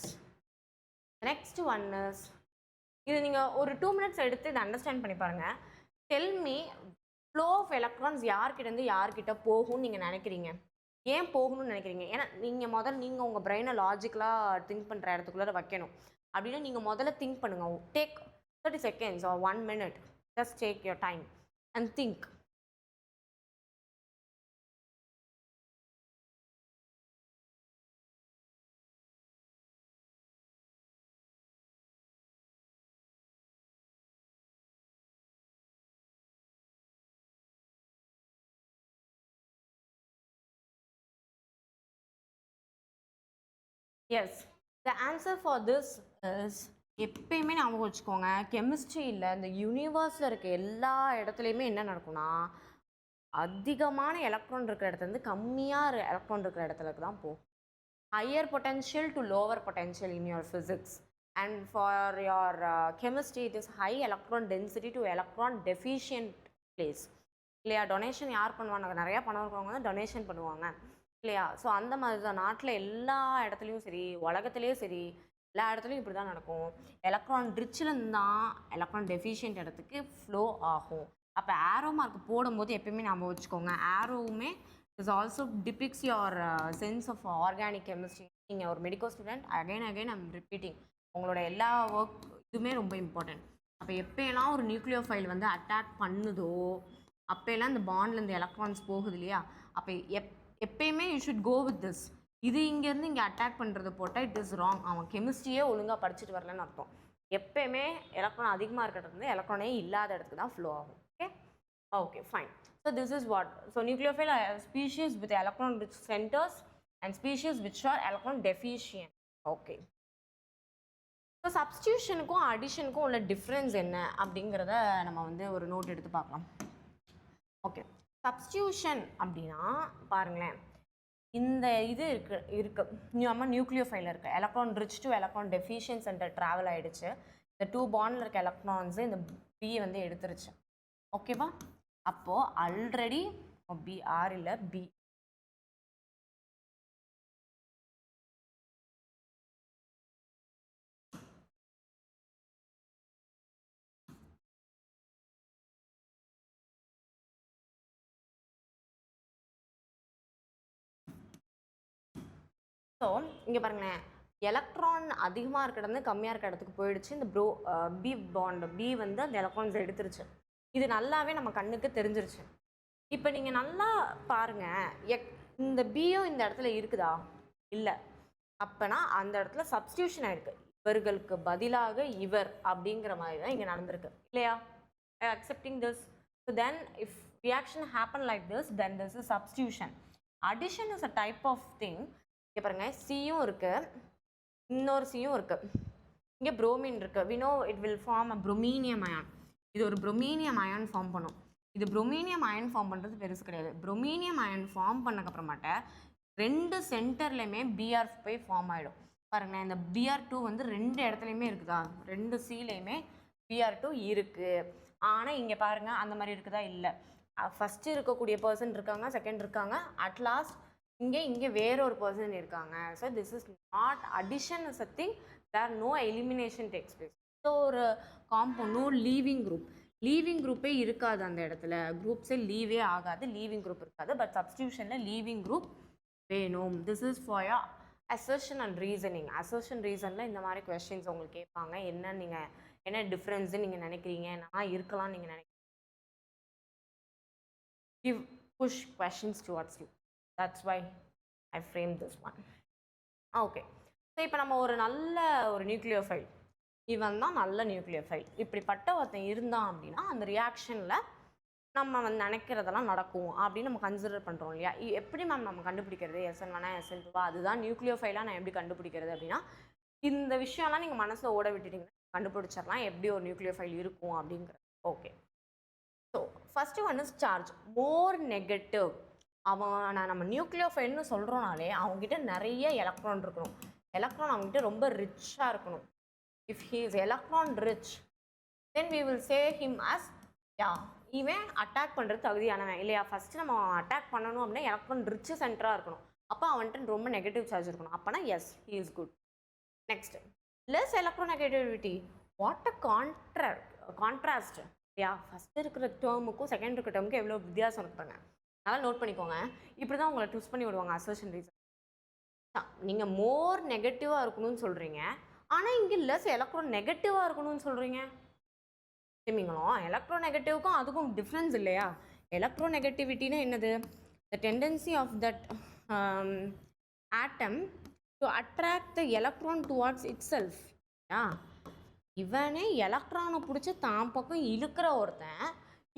The next one is, இது நீங்க ஒரு 2 minutes எடுத்து இதை அண்டர்ஸ்டாண்ட் பண்ணி பாருங்க. Tell me flow of electrons யார்கிட்ட இருந்து யார்கிட்ட போகும்னு நீங்க நினைக்கிறீங்க? ஏன் போகணும்னு நினைக்கிறீங்க? ஏன்னா நீங்கள் உங்கள் பிரெயினை லாஜிக்கலாக திங்க் பண்ணுற இடத்துக்குள்ளே வைக்கணும். அப்படின்னா நீங்கள் முதல்ல திங்க் பண்ணுங்கள். Take 30 seconds or 1 minute. Just take your time and think. Yes, the answer for this is, எப்பயுமே ஞாபகம் வச்சுக்கோங்க, கெமிஸ்ட்ரியில் இந்த யூனிவர்ஸில் இருக்க எல்லா இடத்துலையுமே என்ன நடக்கும்னா அதிகமான எலக்ட்ரான் இருக்கிற இடத்துலேருந்து கம்மியாக எலக்ட்ரான் இருக்கிற இடத்துக்கு தான் போகும். Higher potential to lower potential in your physics, and for your chemistry it is high electron density to electron deficient place. இல்லையா? டொனேஷன் யார் பண்ணுவாங்க? நிறையா பணம் இருக்கிறவங்க தான் டொனேஷன் பண்ணுவாங்க இல்லையா? ஸோ அந்த மாதிரி தான் நாட்டில் எல்லா இடத்துலையும் சரி, உலகத்துலேயும் சரி, எல்லா இடத்துலையும் இப்படி தான் நடக்கும். எலக்ட்ரான் ரிச்சிலேருந்து தான் எலக்ட்ரான் டெஃபிஷியன்ட் இடத்துக்கு ஃப்ளோ ஆகும். அப்போ ஆரோ மார்க் போடும்போது எப்பயுமே நம்ம வச்சுக்கோங்க, ஆரோவுமே is also depicts your sense of organic chemistry. நீங்கள் ஒரு medical student, again I'm repeating, உங்களோட எல்லா ஒர்க் இதுவுமே ரொம்ப இம்பார்ட்டன்ட். அப்போ எப்போயெல்லாம் ஒரு நியூக்ளியோஃபைல் வந்து அட்டாக் பண்ணுதோ அப்போயெல்லாம் இந்த பாண்ட்லேருந்து எலக்ட்ரான்ஸ் போகுது இல்லையா? அப்போ எப்பயுமே you should go with this. இது இங்கேருந்து இங்கே அட்டாக் பண்ணுறது போட்டால் இட் இஸ் ராங். அவன் கெமிஸ்ட்ரியே ஒழுங்காக படிச்சுட்டு வரலன்னு அர்த்தம். எப்பயுமே எலக்ட்ரான் அதிகமாக இருக்கிறது எலக்ட்ரானே இல்லாத இடத்துக்கு தான் ஃப்ளோ ஆகும். Okay, okay, fine. So this is what. So nucleophile species with electron rich centres and species which are electron deficient. Okay, so சப்ஸ்டியூஷனுக்கும் அடிஷனுக்கும் உள்ள டிஃப்ரென்ஸ் என்ன அப்படிங்கிறத நம்ம வந்து ஒரு நோட் எடுத்து பார்க்கலாம். ஓகே, சப்ஸ்டியூஷன் அப்படின்னா பாருங்களேன், இந்த இது இருக்கு நம்ம நியூக்ளியோஃபைல் இருக்குது, electron rich to electron deficient centre travel ஆகிடுச்சு. இந்த 2 பாண்டில் இருக்க எலக்ட்ரான்ஸு இந்த பி வந்து எடுத்துருச்சு. ஓகேவா? அப்போது ஆல்ரெடி பி ஆர் இல்லை பி ஸோ இங்கே பாருங்களேன், எலக்ட்ரான் அதிகமாக இருக்கிற இருந்து கம்மியாக இருக்கிற இடத்துக்கு போயிடுச்சு. இந்த பி பாண்ட் பி வந்து அந்த எலக்ட்ரான்ஸ் எடுத்துருச்சு. இது நல்லாவே நம்ம கண்ணுக்கு தெரிஞ்சிருச்சு. இப்போ நீங்கள் நல்லா பாருங்கள், இந்த பியும் இந்த இடத்துல இருக்குதா? இல்லை. அப்போனா அந்த இடத்துல சப்ஸ்டியூஷன் ஆகிருக்கு. இவர்களுக்கு பதிலாக இவர் அப்படிங்கிற மாதிரி தான் இங்கே நடந்திருக்கு இல்லையா? Accepting this. So then if reaction happen like this, then this is substitution. Addition is a type of thing. இங்கே பாருங்கள், சியும் இருக்குது, இன்னொரு சியும் இருக்குது. இங்கே புரோமின் இருக்குது. We know it will form a bromonium ion. இது ஒரு புரோமீனியம் அயான் ஃபார்ம் பண்ணும். இது புரோமீனியம் அயன் ஃபார்ம் பண்ணுறது பெருசு கிடையாது. புரோமீனியம் அயன் ஃபார்ம் பண்ணக்கப்புறமாட்ட 2 சென்டர்லையுமே பிஆர் போய் ஃபார்ம் ஆகிடும். பாருங்களேன், இந்த பிஆர்2 வந்து 2 இடத்துலையுமே இருக்குதா? 2 சீலையுமே பிஆர்2 இருக்குது. ஆனால் இங்கே பாருங்கள், அந்த மாதிரி இருக்குதா? இல்லை. ஃபஸ்ட்டு இருக்கக்கூடிய பர்சன் இருக்காங்க, செகண்ட் இருக்காங்க, அட் லாஸ்ட் இங்கே வேறொரு பர்சன் இருக்காங்க. So this is not addition is a thing, there no elimination takes place. So ஒரு compound, no leaving group. Leaving குரூப்பே இருக்காது அந்த இடத்துல. குரூப்ஸே லீவே ஆகாது, லீவிங் குரூப் இருக்காது. பட் சப்ஸ்டியூஷனில் லீவிங் குரூப் வேணும். This is for your assertion and reasoning. Assertion ரீசனில் இந்த மாதிரி கொஸ்டின்ஸ் உங்களுக்கு கேட்பாங்க. என்ன டிஃப்ரென்ஸுன்னு நீங்கள் நினைக்கிறீங்க, நான் இருக்கலாம் நீங்கள் நினைக்கிறீங்க. Give push questions towards you. That's why I framed this one. Okay. So இப்போ நம்ம ஒரு நல்ல நியூக்ளியோஃபைல், இவன் தான் நல்ல நியூக்ளியோஃபைல், இப்படிப்பட்ட ஒருத்தன் இருந்தான் அப்படின்னா அந்த ரியாக்ஷனில் நம்ம வந்து நினைக்கிறதெல்லாம் நடக்கும் அப்படின்னு நம்ம கன்சிடர் பண்ணுறோம் இல்லையா? எப்படி மேம் நம்ம கண்டுபிடிக்கிறது? SN1 SN2 அதுதான் நியூக்ளியோஃபைலாக நான் எப்படி கண்டுபிடிக்கிறது அப்படின்னா, இந்த விஷயம்லாம் நீங்கள் மனசில் ஓட விட்டுட்டீங்கன்னா கண்டுபிடிச்சிடலாம் எப்படி ஒரு நியூக்ளியோஃபைல் இருக்கும் அப்படிங்கிறது. Okay. So first one is charge. More negative. நம்ம நியூக்ளியோஃபைல்னு சொல்கிறோனாலே அவங்ககிட்ட நிறைய எலக்ட்ரான் இருக்கணும். எலக்ட்ரான் அவங்ககிட்ட ரொம்ப ரிச்சாக இருக்கணும். If he is electron rich, then we will say him as இவன் அட்டாக் பண்ணுறது தகுதியானவன் இல்லையா? ஃபஸ்ட்டு நம்ம அட்டாக் பண்ணணும் அப்படின்னா எலக்ட்ரான் ரிச் சென்டராக இருக்கணும். அப்போ அவன்கிட்ட ரொம்ப நெகட்டிவ் சார்ஜ் இருக்கணும். அப்போனா yes, he is good. Next, less electronegativity. What a contrast இல்லையா? ஃபஸ்ட்டு இருக்கிற டேர்முக்கும் செகண்ட் இருக்கிற டேர்முக்கும் எவ்வளோ வித்தியாசம் இருப்பாங்க. நல்லா நோட் பண்ணிக்கோங்க. இப்படி தான் உங்களை ட்விஸ்ட் பண்ணி விடுவாங்க அசர்ஷன் ரீசன். நீங்கள் மோர் நெகட்டிவாக இருக்கணும்னு சொல்கிறீங்க, ஆனால் இங்கே லெஸ் எலக்ட்ரோநெகட்டிவாக இருக்கணும்னு சொல்கிறீங்க. சரிங்களா? எலக்ட்ரோநெகட்டிவ்க்கும் அதுக்கும் டிஃப்ரென்ஸ் இல்லையா? எலக்ட்ரோநெகட்டிவிட்டினா என்னது? The tendency of that atom to attract the electron towards itself. இவனே எலக்ட்ரானை பிடிச்சி தான் பக்கம் இழுக்கிற ஒருத்தன்,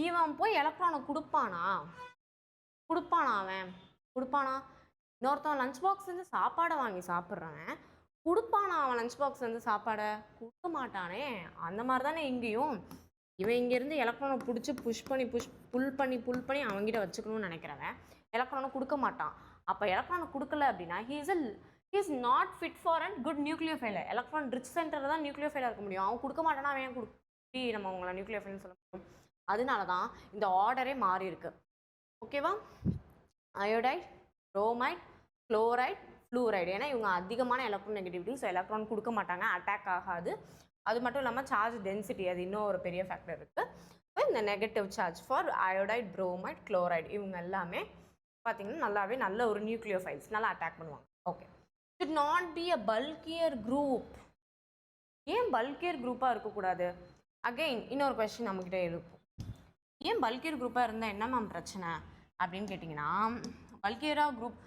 இவன் போய் எலக்ட்ரானை கொடுப்பானா? அவன் கொடுப்பானா? இன்னொருத்தன் லஞ்ச் பாக்ஸ்லேருந்து சாப்பாடை வாங்கி சாப்பிட்றவன் கொடுப்பானா? அவன் லஞ்ச் பாக்ஸ்லேருந்து சாப்பாடை கொடுக்க மாட்டானே. அந்த மாதிரி தானே இங்கேயும். இவன் இங்கேருந்து எலக்ட்ரானை பிடிச்சி புல் பண்ணி அவங்ககிட்ட வச்சுக்கணும்னு நினைக்கிறவன் எலக்ட்ரானை கொடுக்க மாட்டான். அப்போ எலக்ட்ரானை கொடுக்கல அப்படின்னா he is not fit for a good nucleophile. Electron rich centre தான் நியூக்ளியோஃபைலாக இருக்க முடியும். அவன் கொடுக்க மாட்டானா? அவன் கொடுத்து நம்ம உங்களை நியூக்ளியோஃபைல்னு சொல்ல முடியும். அதனால தான் இந்த ஆர்டரே மாறி இருக்கு. ஓகேவா? Iodide, bromide, chloride, fluoride. ஏன்னா இவங்க அதிகமான எலக்ட்ரோநெகட்டிவிட்டி, ஸோ எலக்ட்ரான் கொடுக்க மாட்டாங்க, அட்டாக் ஆகாது. அது மட்டும் இல்லாமல் சார்ஜ் டென்சிட்டி, அது இன்னும் ஒரு பெரிய ஃபேக்டர் இருக்குது. ஸோ இந்த negative charge for iodide, bromide, chloride இவங்க எல்லாமே பார்த்தீங்கன்னா நல்லாவே நல்ல ஒரு நியூக்ளியோஃபைல்ஸ், நல்லா அட்டாக் பண்ணுவாங்க. Okay. should not be a bulkier group. ஏன் பல்கியர் குரூப்பாக இருக்கக்கூடாது? அகெயின் இன்னொரு கொஸ்டின் நம்மக்கிட்ட இருக்கும். ஏன் பல்கியர் குரூப்பாக இருந்தால் என்ன மேம் பிரச்சனை அப்படின்னு கேட்டிங்கன்னா, பல்கியராக குரூப்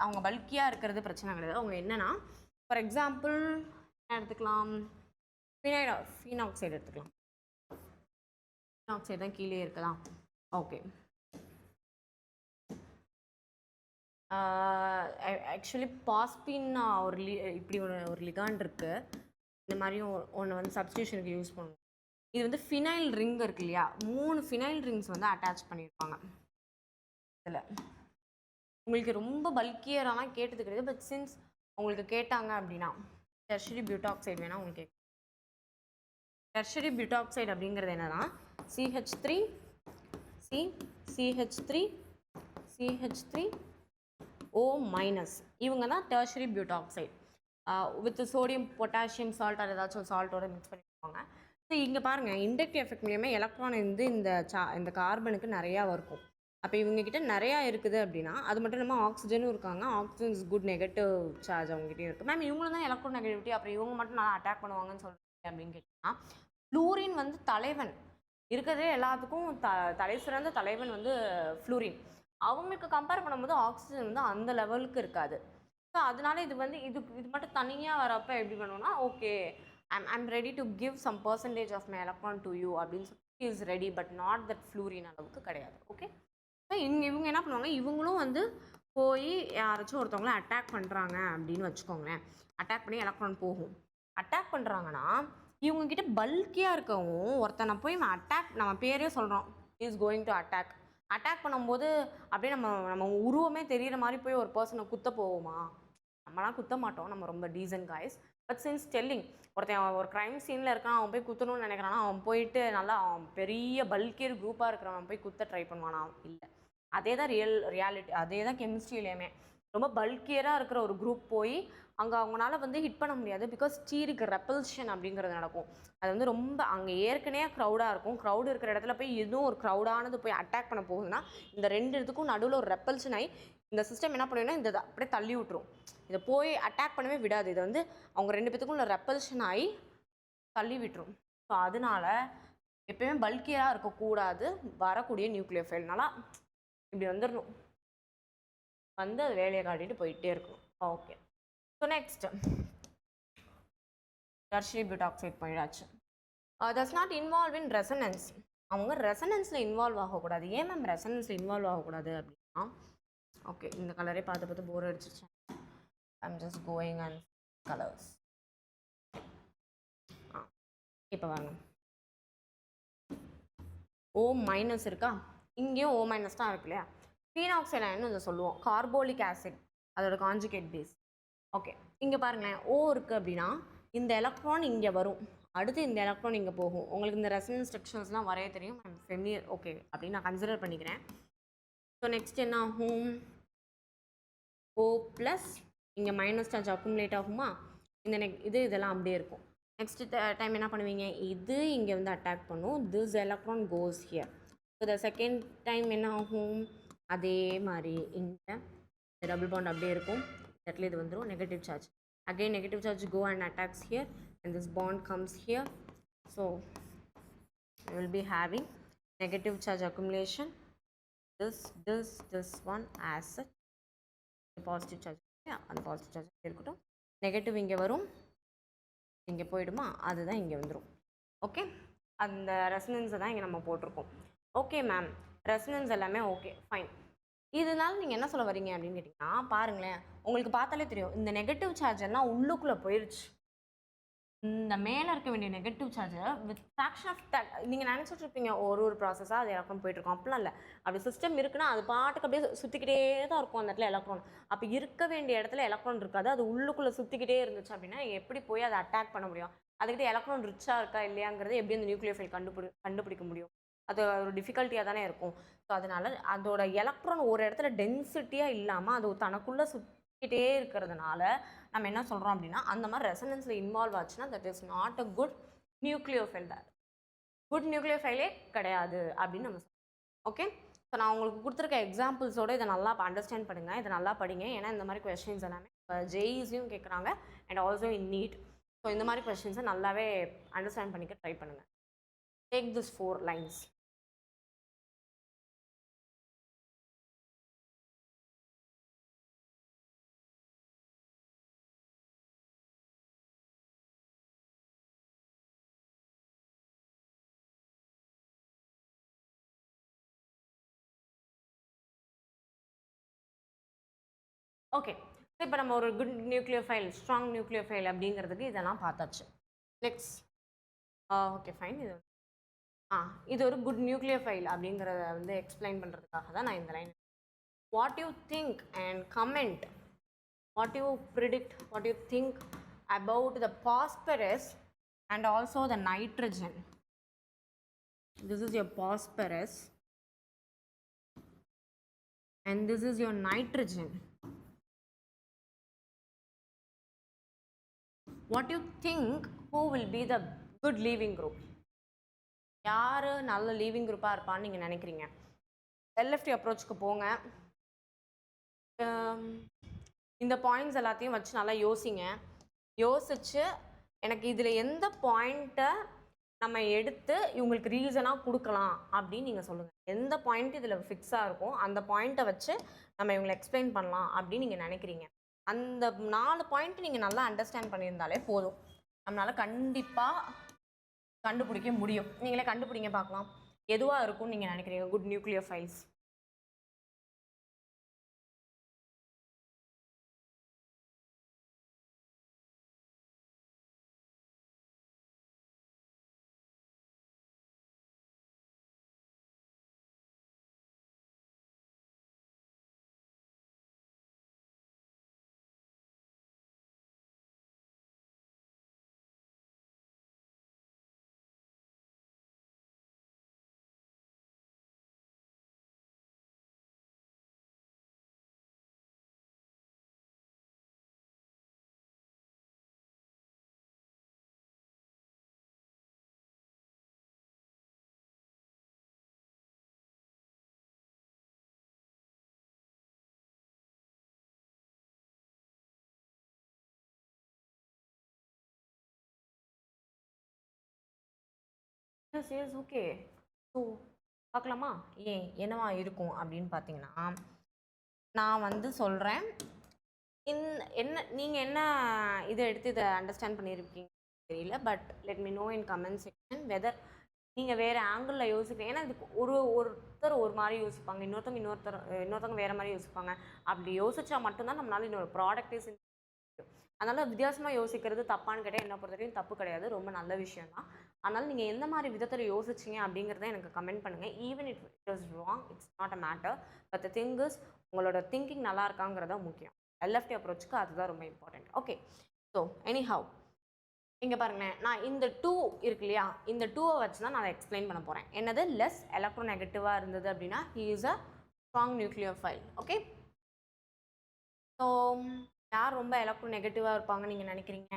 அவங்க பல்கியாக இருக்கிறது பிரச்சனை கிடையாது. அவங்க என்னென்னா, ஃபார் எக்ஸாம்பிள் எடுத்துக்கலாம், ஃபீனாக்சைடு எடுத்துக்கலாம். ஃபீனாக்சைடு தான் கீழே இருக்கலாம். ஓகே. ஆக்சுவலி பாஸ்பின் இப்படி ஒரு லிகாண்ட் இருக்குது. இந்த மாதிரியும் ஒன்று வந்து சப்ஸ்டியூஷனுக்கு யூஸ் பண்ணுவோம். இது வந்து ஃபினைல் ரிங் இருக்கு இல்லையா? 3 ஃபினைல் ரிங்ஸ் வந்து அட்டாச் பண்ணியிருப்பாங்க. இதில் உங்களுக்கு ரொம்ப பல்கியராலாம் கேட்டது கிடையாது. பட் சின்ஸ் உங்களுக்கு கேட்டாங்க அப்படின்னா டெர்ஷரி பியூட்டாக்சைடு வேணால் உங்களுக்கு டெர்ஷரி பியூட்டாக்சைடு அப்படிங்கிறது என்னன்னா CH3 C CH3 CH3 O minus, இவங்க தான் tertiary butoxide. With sodium potassium salt அது ஏதாச்சும் சால்ட்டோட மிக்ஸ் பண்ணிப்பாங்க. ஸோ இங்கே பாருங்கள், இண்டக்டிவ் எஃபெக்ட் மூலியமாக எலக்ட்ரான் வந்து இந்த கார்பனுக்கு நிறையா இருக்கும். அப்போ இவங்ககிட்ட நிறையா இருக்குது அப்படின்னா, அது மட்டும் இல்லாமல் ஆக்சிஜனும் இருக்காங்க. Oxygen is good negative charge அவங்ககிட்டயும் இருக்குது. மேம் இவங்களும் தான் எலக்ட்ரோ நெகட்டிவிட்டி, அப்புறம் இவங்க மட்டும் நல்லா அட்டாக் பண்ணுவாங்கன்னு சொல்கிறீங்க அப்படின்னு கேட்டிங்கன்னா, ஃப்ளூரின் வந்து தலைவன் இருக்கிறதே எல்லாத்துக்கும் தலை சிறந்த தலைவன் வந்து ஃப்ளூரின். அவங்களுக்கு கம்பேர் பண்ணும்போது ஆக்சிஜன் வந்து அந்த லெவலுக்கு இருக்காது. ஸோ அதனால இது வந்து இது மட்டும் தனியாக வரப்போ எப்படி பண்ணுவோம்னா, okay I'm ready to give some percentage of my electron to you அப்படின்னு சொல்லி is ready, but not that fluorine அளவுக்கு கிடையாது. ஓகே, ஸோ இவங்க என்ன பண்ணுவாங்க, இவங்களும் வந்து போய் யாராச்சும் ஒருத்தவங்கள அட்டாக் பண்ணுறாங்க அப்படின்னு வச்சுக்கோங்களேன். அட்டாக் பண்ணி எலக்ட்ரான் போகும். அட்டாக் பண்ணுறாங்கன்னா இவங்ககிட்ட பல்கியாக இருக்கவும் ஒருத்தனை போய் நம்ம பேரே சொல்கிறோம், இஸ் கோயிங் டு அட்டாக் பண்ணும்போது அப்படியே நம்ம உருவமே தெரிகிற மாதிரி போய் ஒரு பர்சனை குத்த போவோமா? நம்மளாம் குத்த மாட்டோம், நம்ம ரொம்ப decent guys. But since telling, ஒருத்தன் ஒரு க்ரைம் சீனில் இருக்கான், அவன் போய் குத்தணும்னு நினைக்கிறான்னா அவன் போயிட்டு நல்லா பெரிய பல்கியர் குரூப்பாக இருக்கிறவன் போய் குத்த ட்ரை பண்ணுவானா? இல்லை. அதே தான் ரியாலிட்டி, அதே தான் கெமிஸ்ட்ரியிலையுமே. ரொம்ப பல்கியராக இருக்கிற ஒரு குரூப் போய் அங்கே அவங்களால வந்து ஹிட் பண்ண முடியாது. பிகாஸ் ஸ்டீருக்கு ரெப்பல்ஷன் அப்படிங்கிறது நடக்கும். அது வந்து ரொம்ப அங்கே ஏற்கனவே க்ரௌடாக இருக்கும். க்ரௌடு இருக்கிற இடத்துல போய் எதுவும் ஒரு க்ரௌடானது போய் அட்டாக் பண்ண போகுதுன்னா இந்த ரெண்டு இடத்துக்கும் நடுவில் ஒரு ரெப்பல்ஷன் ஆகி இந்த சிஸ்டம் என்ன பண்ணுன்னா இந்த அப்படியே தள்ளி விட்டுரும். இதை போய் அட்டாக் பண்ணவே விடாது. இதை வந்து அவங்க ரெண்டு பேத்துக்கும் உள்ள ரெப்பல்ஷன் ஆகி தள்ளி விட்டுரும். ஸோ அதனால எப்பயுமே பல்கியராக இருக்கக்கூடாது. வரக்கூடிய நியூக்ளியோஃபைல்னால இப்படி வந்துடணும், வந்து அது வேலையை காட்டிட்டு போயிட்டே இருக்கணும். Okay, so next tertiary butoxide போயிடாச்சு. Does not involve in resonance. அவங்க ரெசனன்ஸில் இன்வால்வ் ஆகக்கூடாது. ஏன் மேம் ரெசனன்ஸில் இன்வால்வ் ஆகக்கூடாது அப்படின்னா, ஓகே இந்த கலரே பார்த்து போர் அடிச்சிருச்சேன். I'm just going and colours. இப்போ வாங்க, O மைனஸ் இருக்கா, இங்கேயும் O மைனஸ் தான் இருக்கு இல்லையா. ஃபீனாக்சைடு அயன் இதை சொல்லுவோம், கார்போலிக் ஆசிட் அதோட கான்ஜுகேட் பேஸ். ஓகே, இங்கே பாருங்களேன், O இருக்குது அப்படின்னா இந்த எலக்ட்ரான் இங்கே வரும், அடுத்து இந்த எலக்ட்ரான் இங்கே போகும். உங்களுக்கு இந்த ரெசனன்ஸ் ஸ்ட்ரக்சர்ஸ்லாம் வரைய தெரியும், ஐம் ஃபெமிலியர். ஓகே அப்படின்னு நான் கன்சிடர் பண்ணிக்கிறேன். ஸோ நெக்ஸ்ட் என்ன ஆகும், O ப்ளஸ் இங்கே மைனஸ் சார்ஜ் அக்குமுலேட் ஆகுமா, இந்த இதெல்லாம் அப்படியே இருக்கும். நெக்ஸ்ட் டைம் என்ன பண்ணுவீங்க, இது இங்கே வந்து அட்டாக் பண்ணும், this electron goes here. So the second time என்ன ஆகும், அதே மாதிரி இங்கே டபுள் பாண்ட் அப்படியே இருக்கும். இடத்துல இது வந்துடும் negative charge. Again negative charge go and attacks here and this bond comes here. So we will be having negative charge accumulation. This one as such. Positive charge. Yeah, and positive charge இருக்கட்டும். நெகட்டிவ் இங்கே வரும், இங்கே போயிடுமா, அதுதான் இங்கே வந்துடும். ஓகே, அந்த ரெசனன்ஸை தான் இங்கே நம்ம போட்டிருக்கோம். ஓகே மேம், ரெசனன்ஸ் எல்லாமே ஓகே ஃபைன். இதனால நீங்கள் என்ன சொல்ல வரீங்க அப்படின்னு கேட்டிங்கன்னா, பாருங்களேன் உங்களுக்கு பார்த்தாலே தெரியும், இந்த நெகட்டிவ் சார்ஜ் எல்லாம் உள்ளுக்குள்ளே போயிடுச்சு. இந்த மேலே இருக்க வேண்டிய நெகட்டிவ் சார்ஜை வித் ஃப்ராக்ஷன் ஆஃப் நீங்கள் நினச்சிட்டு இருப்பீங்க ஒரு ப்ராசஸாக அது எலக்ட்ரான் போயிட்டுருக்கோம். அப்படிலாம் இல்லை. அப்படி சிஸ்டம் இருக்குன்னா அது பாட்டுக்கு அப்படியே சுற்றிக்கிட்டே தான் இருக்கும் அந்த இடத்துல எலக்ட்ரான். அப்போ இருக்க வேண்டிய இடத்துல எலக்ட்ரான் இருக்காது, அது உள்ளுக்குள்ளே சுற்றிக்கிட்டே இருந்துச்சு அப்படின்னா எப்படி போய் அதை அட்டாக் பண்ண முடியும்? அதுக்கிட்ட எலக்ட்ரான் ரிச்சாக இருக்கா இல்லையாங்கிறது எப்படி அந்த நியூக்ளியோஃபைல் கண்டுபிடிக்க முடியும்? அது ஒரு டிஃபிகல்ட்டியாக தானே இருக்கும். ஸோ அதனால் அதோட எலக்ட்ரான் ஒரு இடத்துல டென்சிட்டியாக இல்லாமல் அது தனக்குள்ளே சுற்றிக்கிட்டே இருக்கிறதுனால நம்ம என்ன சொல்கிறோம் அப்படின்னா, அந்த மாதிரி ரெசனன்ஸில் இன்வால்வ் ஆச்சுன்னா that is not a good nucleophile. Good நியூக்ளியோஃபைலே கிடையாது அப்படின்னு நம்ம சொல்கிறோம். ஓகே, ஸோ நான் உங்களுக்கு கொடுத்துருக்க எக்ஸாம்பிள்ஸோடு இதை நல்லா அண்டர்ஸ்டாண்ட் பண்ணுங்கள், இதை நல்லா படிங்க. ஏன்னா இந்த மாதிரி கொஸ்டின்ஸ் எல்லாமே ஜேஇஸையும் கேட்குறாங்க and also in NEET. So இந்த மாதிரி கொஸ்டின்ஸை நல்லாவே அண்டர்ஸ்டாண்ட் பண்ணிக்க ட்ரை பண்ணுங்கள். Take this 4 lines. ஓகே, இப்போ நம்ம ஒரு குட் நியூக்ளியோஃபைல், ஸ்ட்ராங் நியூக்ளியோஃபைல் அப்படிங்கிறதுக்கு இதெல்லாம் பார்த்தாச்சு. Next okay fine. இது ஒரு குட் நியூக்ளியோஃபைல் அப்படிங்கிறத வந்து எக்ஸ்பிளைன் பண்ணுறதுக்காக தான் நான் இந்த line. What you think and comment, what you predict, what you think about the phosphorus and also the nitrogen. This is your phosphorus and this is your nitrogen. What do you think, who will be the good leaving group? யார் நல்ல லீவிங் குரூப்பாக இருப்பான்னு நீங்கள் நினைக்கிறீங்க? LFT அப்ரோச்சுக்கு போங்க. இந்த பாயிண்ட்ஸ் எல்லாத்தையும் வச்சு நல்லா யோசிங்க. யோசிச்சு எனக்கு இதில் எந்த பாயிண்ட்டை நம்ம எடுத்து இவங்களுக்கு ரீசனாக கொடுக்கலாம் அப்படின்னு நீங்கள் சொல்லுங்கள். எந்த பாயிண்ட் இதில் ஃபிக்ஸாக இருக்கும் அந்த பாயிண்ட்டை வச்சு நம்ம இவங்களை எக்ஸ்பிளைன் பண்ணலாம் அப்படின்னு நீங்கள் நினைக்கிறீங்க. அந்த 4 பாயிண்ட் நீங்கள் நல்லா அண்டர்ஸ்டாண்ட் பண்ணியிருந்தாலே போதும். நம்மளால் கண்டிப்பாக கண்டுபிடிக்க முடியும். நீங்களே கண்டுபிடிங்க பார்க்கலாம் எதுவாக இருக்கும்னு நீங்கள் நினைக்கிறீங்க good nuclear files. Sales okay. So பார்க்கலாமா ஏன் என்னவா இருக்கும் அப்படின்னு பார்த்தீங்கன்னா, நான் வந்து சொல்கிறேன். என்ன நீங்கள் என்ன இதை எடுத்து இதை அண்டர்ஸ்டாண்ட் பண்ணியிருக்கீங்க தெரியல. But let me know in comment section whether நீங்கள் வேறு ஆங்கிளில் யோசிக்கிறீங்க. ஏன்னா இதுக்கு ஒருத்தர் ஒரு மாதிரி யோசிப்பாங்க, இன்னொருத்தவங்க வேறு மாதிரி யோசிப்பாங்க. அப்படி யோசிச்சா மட்டும்தான் நம்மளால இன்னொரு ப்ராடக்டே அதனால் வித்தியாசமாக யோசிக்கிறது தப்பான்னு கேட்டால் என்ன பொறுத்தவரைக்கும் தப்பு கிடையாது, ரொம்ப நல்ல விஷயம் தான். அதனால் நீங்கள் எந்த மாதிரி விதத்தில் யோசிச்சிங்க அப்படிங்கிறத எனக்கு கமெண்ட் பண்ணுங்கள். Even it is wrong, it's not a matter. But the thing is உங்களோட திங்கிங் நல்லா இருக்காங்கிறத முக்கியம். LFT அப்ரோச்சுக்கு அதுதான் ரொம்ப இம்பார்ட்டண்ட். ஓகே, ஸோ எனிஹவ் இங்கே பாருங்களேன், நான் இந்த 2 இருக்கு இல்லையா, இந்த 2-வை வச்சு தான் நான் எக்ஸ்பிளைன் பண்ண போகிறேன். என்னது லெஸ் எலக்ட்ரோநெகட்டிவாக இருந்தது அப்படின்னா he is a strong nuclear file. Okay, so யார் ரொம்ப எலக்ட்ரோநெகட்டிவாக இருப்பாங்கன்னு நீங்கள் நினைக்கிறீங்க?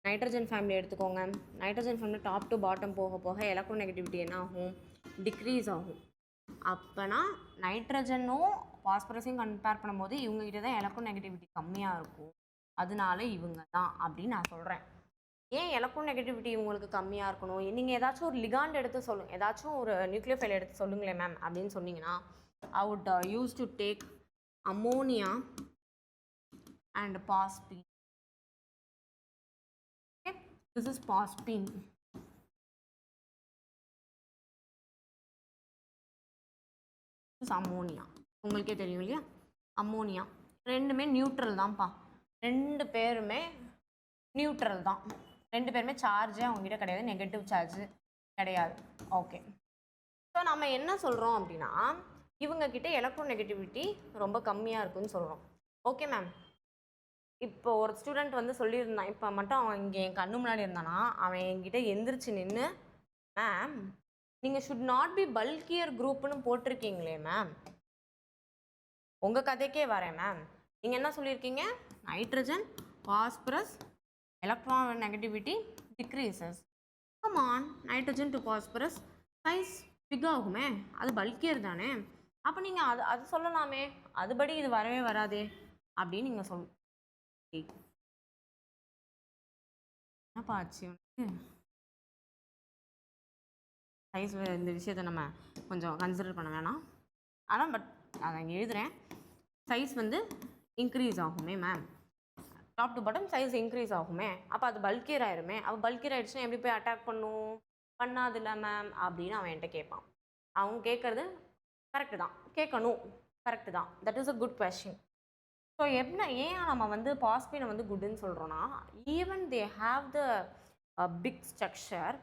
நைட்ரஜன் ஃபேமிலி எடுத்துக்கோங்க. Nitrogen family top to bottom போக போக எலக்ட்ரோநெகட்டிவிட்டி என்ன ஆகும்? டிக்ரீஸ் ஆகும். அப்போனா நைட்ரஜனும் பாஸ்பரஸையும் கம்பேர் பண்ணும்போது இவங்ககிட்ட தான் எலக்ட்ரோநெகட்டிவிட்டி கம்மியாக இருக்கும். அதனால இவங்க தான் அப்படின்னு நான் சொல்கிறேன். ஏன் எலக்ட்ரோநெகட்டிவிட்டி இவங்களுக்கு கம்மியாக இருக்கணும்? நீங்கள் ஏதாச்சும் ஒரு லிகாண்ட் எடுத்து சொல்லுங்கள், ஏதாச்சும் ஒரு நியூக்ளியர் ஃபைல் எடுத்து சொல்லுங்களேன் மேம் அப்படின்னு சொன்னீங்கன்னா, I would use to take ammonia and phosphine. Okay, this is phosphine. This is ammonia. உங்களுக்கே தெரியும் இல்லையா, அம்மோனியா. ரெண்டுமே நியூட்ரல் தான்ப்பா. 2 பேருமே நியூட்ரல் தான். 2 பேருமே சார்ஜே அவங்ககிட்ட கிடையாது, நெகட்டிவ் சார்ஜ் கிடையாது. ஓகே, ஸோ நம்ம என்ன சொல்கிறோம் அப்படின்னா இவங்கக்கிட்ட எலக்ட்ரோநெகட்டிவிட்டி ரொம்ப கம்மியாக இருக்குன்னு சொல்கிறோம். ஓகே மேம், இப்போ ஒரு ஸ்டூடெண்ட் வந்து சொல்லியிருந்தான், இப்போ மட்டும் அவன் இங்கே என் கண்ணு முன்னாடி இருந்தானா அவன் என்கிட்ட எந்திரிச்சு நின்று, மேம் நீங்கள் ஷுட் நாட் பி பல்கியர் குரூப்னு போட்டிருக்கீங்களே மேம், உங்கள் கதைக்கே வரேன் மேம், நீங்கள் என்ன சொல்லியிருக்கீங்க? Nitrogen phosphorus electronegativity decreases. Come on, nitrogen to phosphorus size big ஆகுமே, அது பல்கியர் தானே. அப்போ நீங்கள் அது சொல்லலாமே, அதுபடி இது வரவே வராதே அப்படின்னு நீங்கள் என்னப்பா ஆச்சு சைஸ்? இந்த விஷயத்தை நம்ம கொஞ்சம் கன்சிடர் பண்ண வேணாம். ஆனால் பட் அதை இங்கே எழுதுகிறேன். சைஸ் வந்து இன்க்ரீஸ் ஆகுமே ma'am, top to bottom size increase ஆகுமே, அப்போ அது பல்கியர் ஆயிருமே. அப்போ பல்கியர் ஆகிடுச்சுன்னா எப்படி போய் அட்டாக் பண்ணும்? பண்ணாதில்ல மேம் அப்படின்னு அவன் என்கிட்ட கேட்பான். அவங்க கேட்குறது கரெக்டு தான், கேட்கணும், கரெக்டு தான். That is a good question. So ஏன் நம்ம வந்து பாஸ்பீனை வந்து குட்னு சொல்கிறோன்னா, even they have the big structure,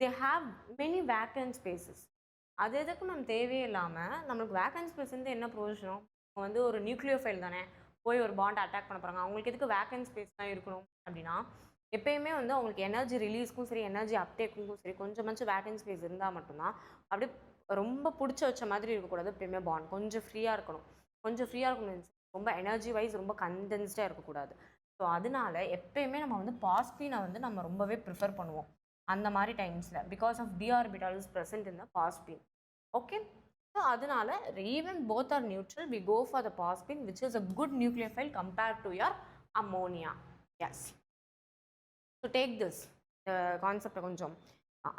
they have many vacant spaces. அது எதுக்கு மேம் தேவையே இல்லாமல் நம்மளுக்கு வேக்கன்ட் ஸ்பேஸ் வந்து என்ன ப்ரொவிஷனும்? அவங்க வந்து ஒரு நியூக்ளியர் ஃபைல் தானே, போய் ஒரு பாண்ட் அட்டாக் பண்ண போகிறாங்க, அவங்களுக்கு எதுக்கு வேக்கன்ட் ஸ்பேஸ் தான் இருக்கணும் அப்படின்னா எப்பயுமே வந்து அவங்களுக்கு எனர்ஜி ரிலீஸ்க்கும் சரி எனர்ஜி அப்டேக்குக்கும் சரி கொஞ்சமாச்சும் வேக்கன்ட் ஸ்பேஸ் இருந்தால் மட்டும்தான் அப்படியே ரொம்ப பிடிச்ச வச்ச மாதிரி இருக்கக்கூடாது. எப்பயுமே பாண்ட் கொஞ்சம் ஃப்ரீயாக இருக்கணும். கொஞ்சம் ஃப்ரீயாக இருக்கணும், ரொம்ப எனர்ஜி வைஸ் ரொம்ப கண்டென்ஸ்டாக இருக்கக்கூடாது. ஸோ அதனால எப்பயுமே நம்ம வந்து பாஸ்பீனை வந்து நம்ம ரொம்பவே ப்ரிஃபர் பண்ணுவோம் அந்த மாதிரி டைம்ஸில், because of d orbital is present in the phosphine. Okay, so அதனால even both are neutral, we go for the phosphine which is a good nucleophile compared to your ammonia. Yes, so take this கான்செப்டை கொஞ்சம்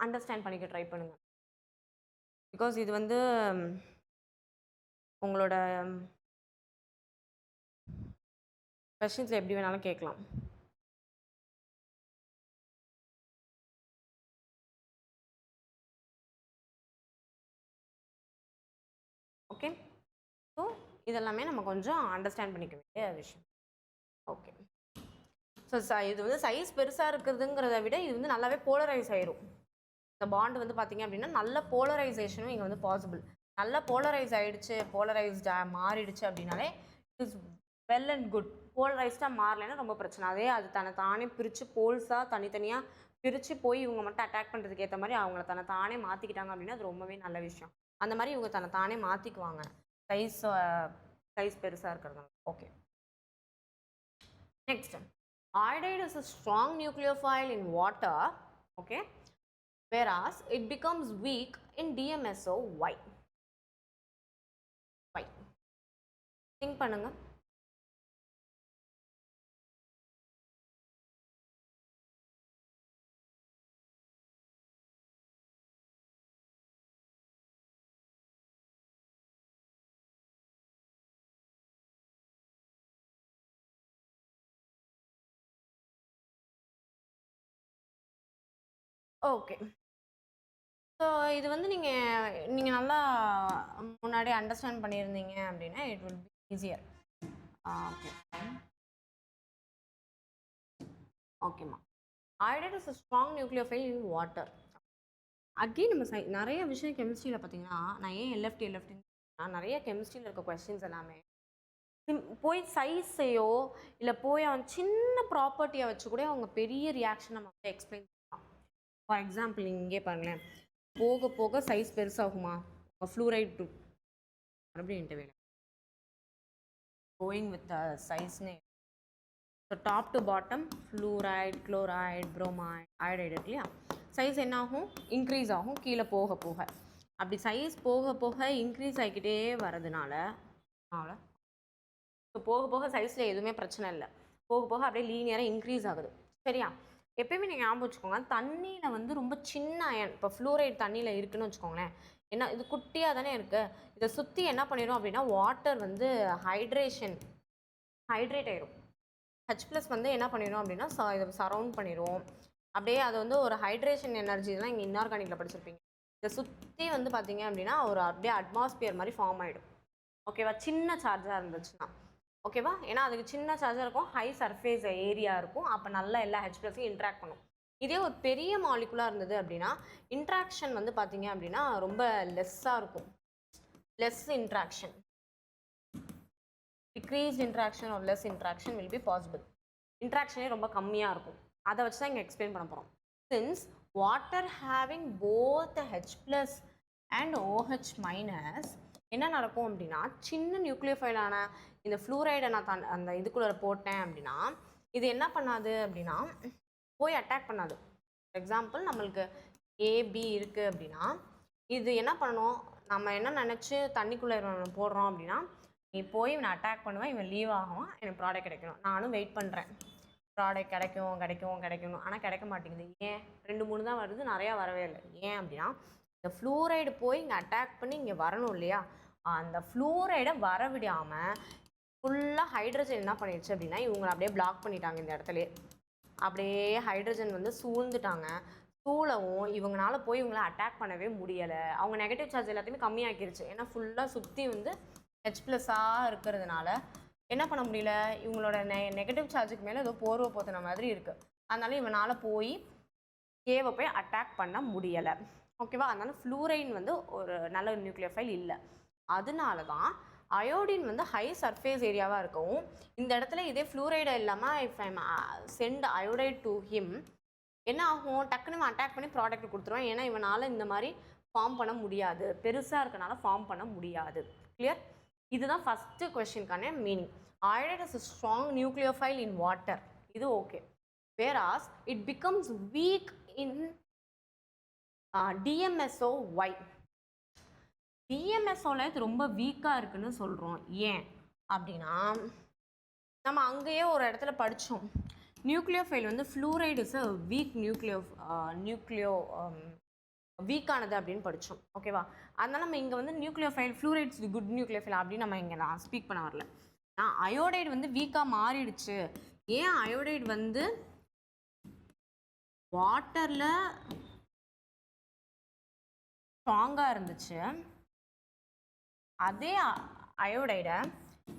அண்டர்ஸ்டாண்ட் பண்ணிக்க ட்ரை பண்ணுங்க. பிகாஸ் இது வந்து உங்களோட கொஷின்ஸில் எப்படி வேணாலும் கேட்கலாம். ஓகே, ஸோ இதெல்லாமே நம்ம கொஞ்சம் அண்டர்ஸ்டாண்ட் பண்ணிக்க வேண்டிய விஷயம். ஓகே, ஸோ இது வந்து சைஸ் பெருசாக இருக்கிறதுங்கிறத விட இது வந்து நல்லாவே போலரைஸ் ஆயிரும். இந்த பாண்ட் வந்து பார்த்தீங்க அப்படின்னா நல்ல போலரைசேஷனும் இங்கே வந்து பாசிபிள். நல்ல போலரைஸ் ஆகிடுச்சு, போலரைஸ்டாக மாறிடுச்சு அப்படின்னாலே it is well and good. போலரைஸ்டாக மாறலைன்னா ரொம்ப பிரச்சனை. அதே அது தானே பிரித்து போல்ஸாக தனித்தனியாக பிரித்து போய் இவங்க மட்டும் அட்டாக் பண்ணுறதுக்கு ஏற்ற மாதிரி அவங்கள தானே மாற்றிக்கிட்டாங்க அப்படின்னா அது ரொம்பவே நல்ல விஷயம். அந்த மாதிரி இவங்க தானே மாற்றிக்குவாங்க சைஸ் பெருசாக இருக்கிறதாங்க. Okay, next, iodide is a strong nucleophile in water, okay, whereas it becomes weak in DMSO. Why? Think பண்ணுங்க. ஓகே, ஸோ இது வந்து நீங்கள் நல்லா முன்னாடி அண்டர்ஸ்டாண்ட் பண்ணியிருந்தீங்க அப்படின்னா it will be easier. Okay, ஓகேம்மா. iodide is a strong nucleophile in water. Again நம்ம நிறைய விஷயம் கெமிஸ்ட்ரியில் பார்த்தீங்கன்னா, நான் ஏன் எல்எஃப்டி நிறைய கெமிஸ்ட்ரியில் இருக்க கொஸ்டின்ஸ் எல்லாமே போய் சைஸையோ இல்லை போய் அவன் சின்ன ப்ராப்பர்ட்டியை வச்சு கூட அவங்க பெரிய ரியாக்ஷன் நம்ம வந்து எக்ஸ்பிளைன் பண்ணலாம். ஃபார் எக்ஸாம்பிள் இங்கே பாருங்களேன், போக போக சைஸ் பெருசாகுமா, ஃப்ளூரைட் குரூப் மறுபடியும் வேலை கோயிங் வித் சைஸ்னே. So top to bottom fluoride, chloride, bromide, iodide இருக்கு இல்லையா, சைஸ் என்ன ஆகும், இன்க்ரீஸ் ஆகும் கீழே போக போக. அப்படி சைஸ் போக போக இன்க்ரீஸ் ஆகிக்கிட்டே வரதுனால அவ்வளோ. ஸோ போக போக சைஸில் எதுவுமே பிரச்சனை இல்லை, போக போக அப்படியே லீனியராக இன்க்ரீஸ் ஆகுது. சரியா, எப்பயுமே நீங்கள் ஞாபகம் வச்சுக்கோங்க, தண்ணியில் வந்து ரொம்ப சின்ன அயன், இப்போ ஃப்ளூரைட் தண்ணியில் இருக்குதுன்னு வச்சுக்கோங்களேன், என்ன இது குட்டியாக தானே இருக்குது, இதை சுற்றி என்ன பண்ணிடும் அப்படின்னா வாட்டர் வந்து ஹைட்ரேட் ஆயிடும். H+ வந்து என்ன பண்ணிடும் அப்படின்னா இதை சரவுண்ட் பண்ணிடும். அப்படியே அது வந்து ஒரு ஹைட்ரேஷன் எனர்ஜி தான் இங்கே இன்ஆர்கானிக்கில் படிச்சிருப்பீங்க. இதை சுற்றி வந்து பார்த்தீங்க அப்படின்னா ஒரு அப்படியே அட்மாஸ்பியர் மாதிரி ஃபார்ம் ஆகிடும். ஓகேவா, சின்ன சார்ஜாக இருந்துச்சுன்னா. ஓகேவா, ஏன்னா அதுக்கு சின்ன சார்ஜாக இருக்கும், ஹை சர்ஃபேஸ் ஏரியா இருக்கும், அப்போ நல்லா எல்லா H+யும் இன்ட்ராக்ட் பண்ணும். இதே ஒரு பெரிய மாலிகுலாக இருந்தது அப்படின்னா இன்ட்ராக்ஷன் வந்து பார்த்தீங்க அப்படின்னா ரொம்ப லெஸ்ஸாக இருக்கும். Less interaction, decreased interaction or less interaction will be possible. இன்ட்ராக்ஷனே ரொம்ப கம்மியாக இருக்கும். அதை வச்சு தான் இங்கே எக்ஸ்பிளைன் பண்ண போகிறோம். Since water having both H+ and OH- என்ன நடக்கும் அப்படின்னா, சின்ன நியூக்ளியோஃபைலான இந்த ஃப்ளூரைடை நான் அந்த இதுக்குள்ளே போட்டேன் அப்படின்னா இது என்ன பண்ணாது அப்படின்னா போய் அட்டாக் பண்ணாது. ஃபார் எக்ஸாம்பிள் நம்மளுக்கு AB இருக்குது அப்படின்னா இது என்ன பண்ணணும், நம்ம என்ன நினச்சி தண்ணிக்குள்ளே போடுறோம் அப்படின்னா, நீ போய் இவனை அட்டாக் பண்ணுவேன், இவன் லீவ் ஆகுவான், எனக்கு ப்ராடக்ட் கிடைக்கணும், நானும் வெயிட் பண்ணுறேன் ப்ராடக்ட் கிடைக்கணும், ஆனால் கிடைக்க மாட்டேங்குது. ஏன் 2-3 தான் வருது, நிறையா வரவே இல்லை. ஏன் அப்படின்னா இந்த ஃப்ளூரைடு போய் இங்கே அட்டாக் பண்ணி இங்கே வரணும் இல்லையா, அந்த ஃப்ளூரைடை வர விடாமல் ஃபுல்லாக ஹைட்ரஜன் என்ன பண்ணிடுச்சு அப்படின்னா இவங்களை அப்படியே பிளாக் பண்ணிட்டாங்க. இந்த இடத்துல அப்படியே ஹைட்ரஜன் வந்து சூழ்ந்துட்டாங்க. சூழவும் இவங்களால போய் இவங்களை அட்டாக் பண்ணவே முடியலை. அவங்க நெகட்டிவ் சார்ஜ் எல்லாத்தையுமே கம்மியாக்கிருச்சு. ஏன்னா ஃபுல்லாக சுற்றி வந்து H+ஆக இருக்கிறதுனால என்ன பண்ண முடியல, இவங்களோட நெகட்டிவ் சார்ஜுக்கு மேலே ஏதோ போர்வை போத்தின மாதிரி இருக்குது. அதனால இவனால் போய் கேவை போய் அட்டாக் பண்ண முடியலை. ஓகேவா, அதனால ஃப்ளூரைன் வந்து ஒரு நல்ல நியூக்ளியோஃபைல் இல்லை. அதனால தான் அயோடின் வந்து ஹை சர்ஃபேஸ் ஏரியாவாக இருக்கவும் இந்த இடத்துல இதே ஃப்ளூரைடு இல்லாமல் if I'm sent iodide to him என்ன ஆகும், டக்குன்னு அட்டாக் பண்ணி ப்ராடக்ட் கொடுத்துருவான். ஏன்னா இவனால் இந்த மாதிரி ஃபார்ம் பண்ண முடியாது, பெருசாக இருக்கனால ஃபார்ம் பண்ண முடியாது. கிளியர்? இதுதான் ஃபஸ்ட்டு கொஸ்டினுக்கான meaning. Iodide is a strong nucleophile in water. இது okay. whereas it becomes weak in DMSO. why? DMSOல இது ரொம்ப வீக்காக இருக்குன்னு சொல்கிறோம். ஏன் அப்படின்னா நம்ம அங்கேயே ஒரு இடத்துல படித்தோம், நியூக்ளியோஃபைல் வந்து ஃப்ளூரைடு இஸ் அ வீக் நியூக்ளியோ வீக்கானது அப்படின்னு படித்தோம். ஓகேவா? அதனால் நம்ம இங்கே வந்து நியூக்ளியோஃபைல் ஃப்ளூரைட்ஸ் குட் நியூக்ளியோஃபைல் அப்படின்னு நம்ம இங்கே நான் ஸ்பீக் பண்ண வரல. நான் அயோடைடு வந்து வீக்காக மாறிடுச்சு. ஏன் அயோடைடு வந்து வாட்டரில் ஸ்ட்ராங்காக இருந்துச்சு, அதே அயோடைடை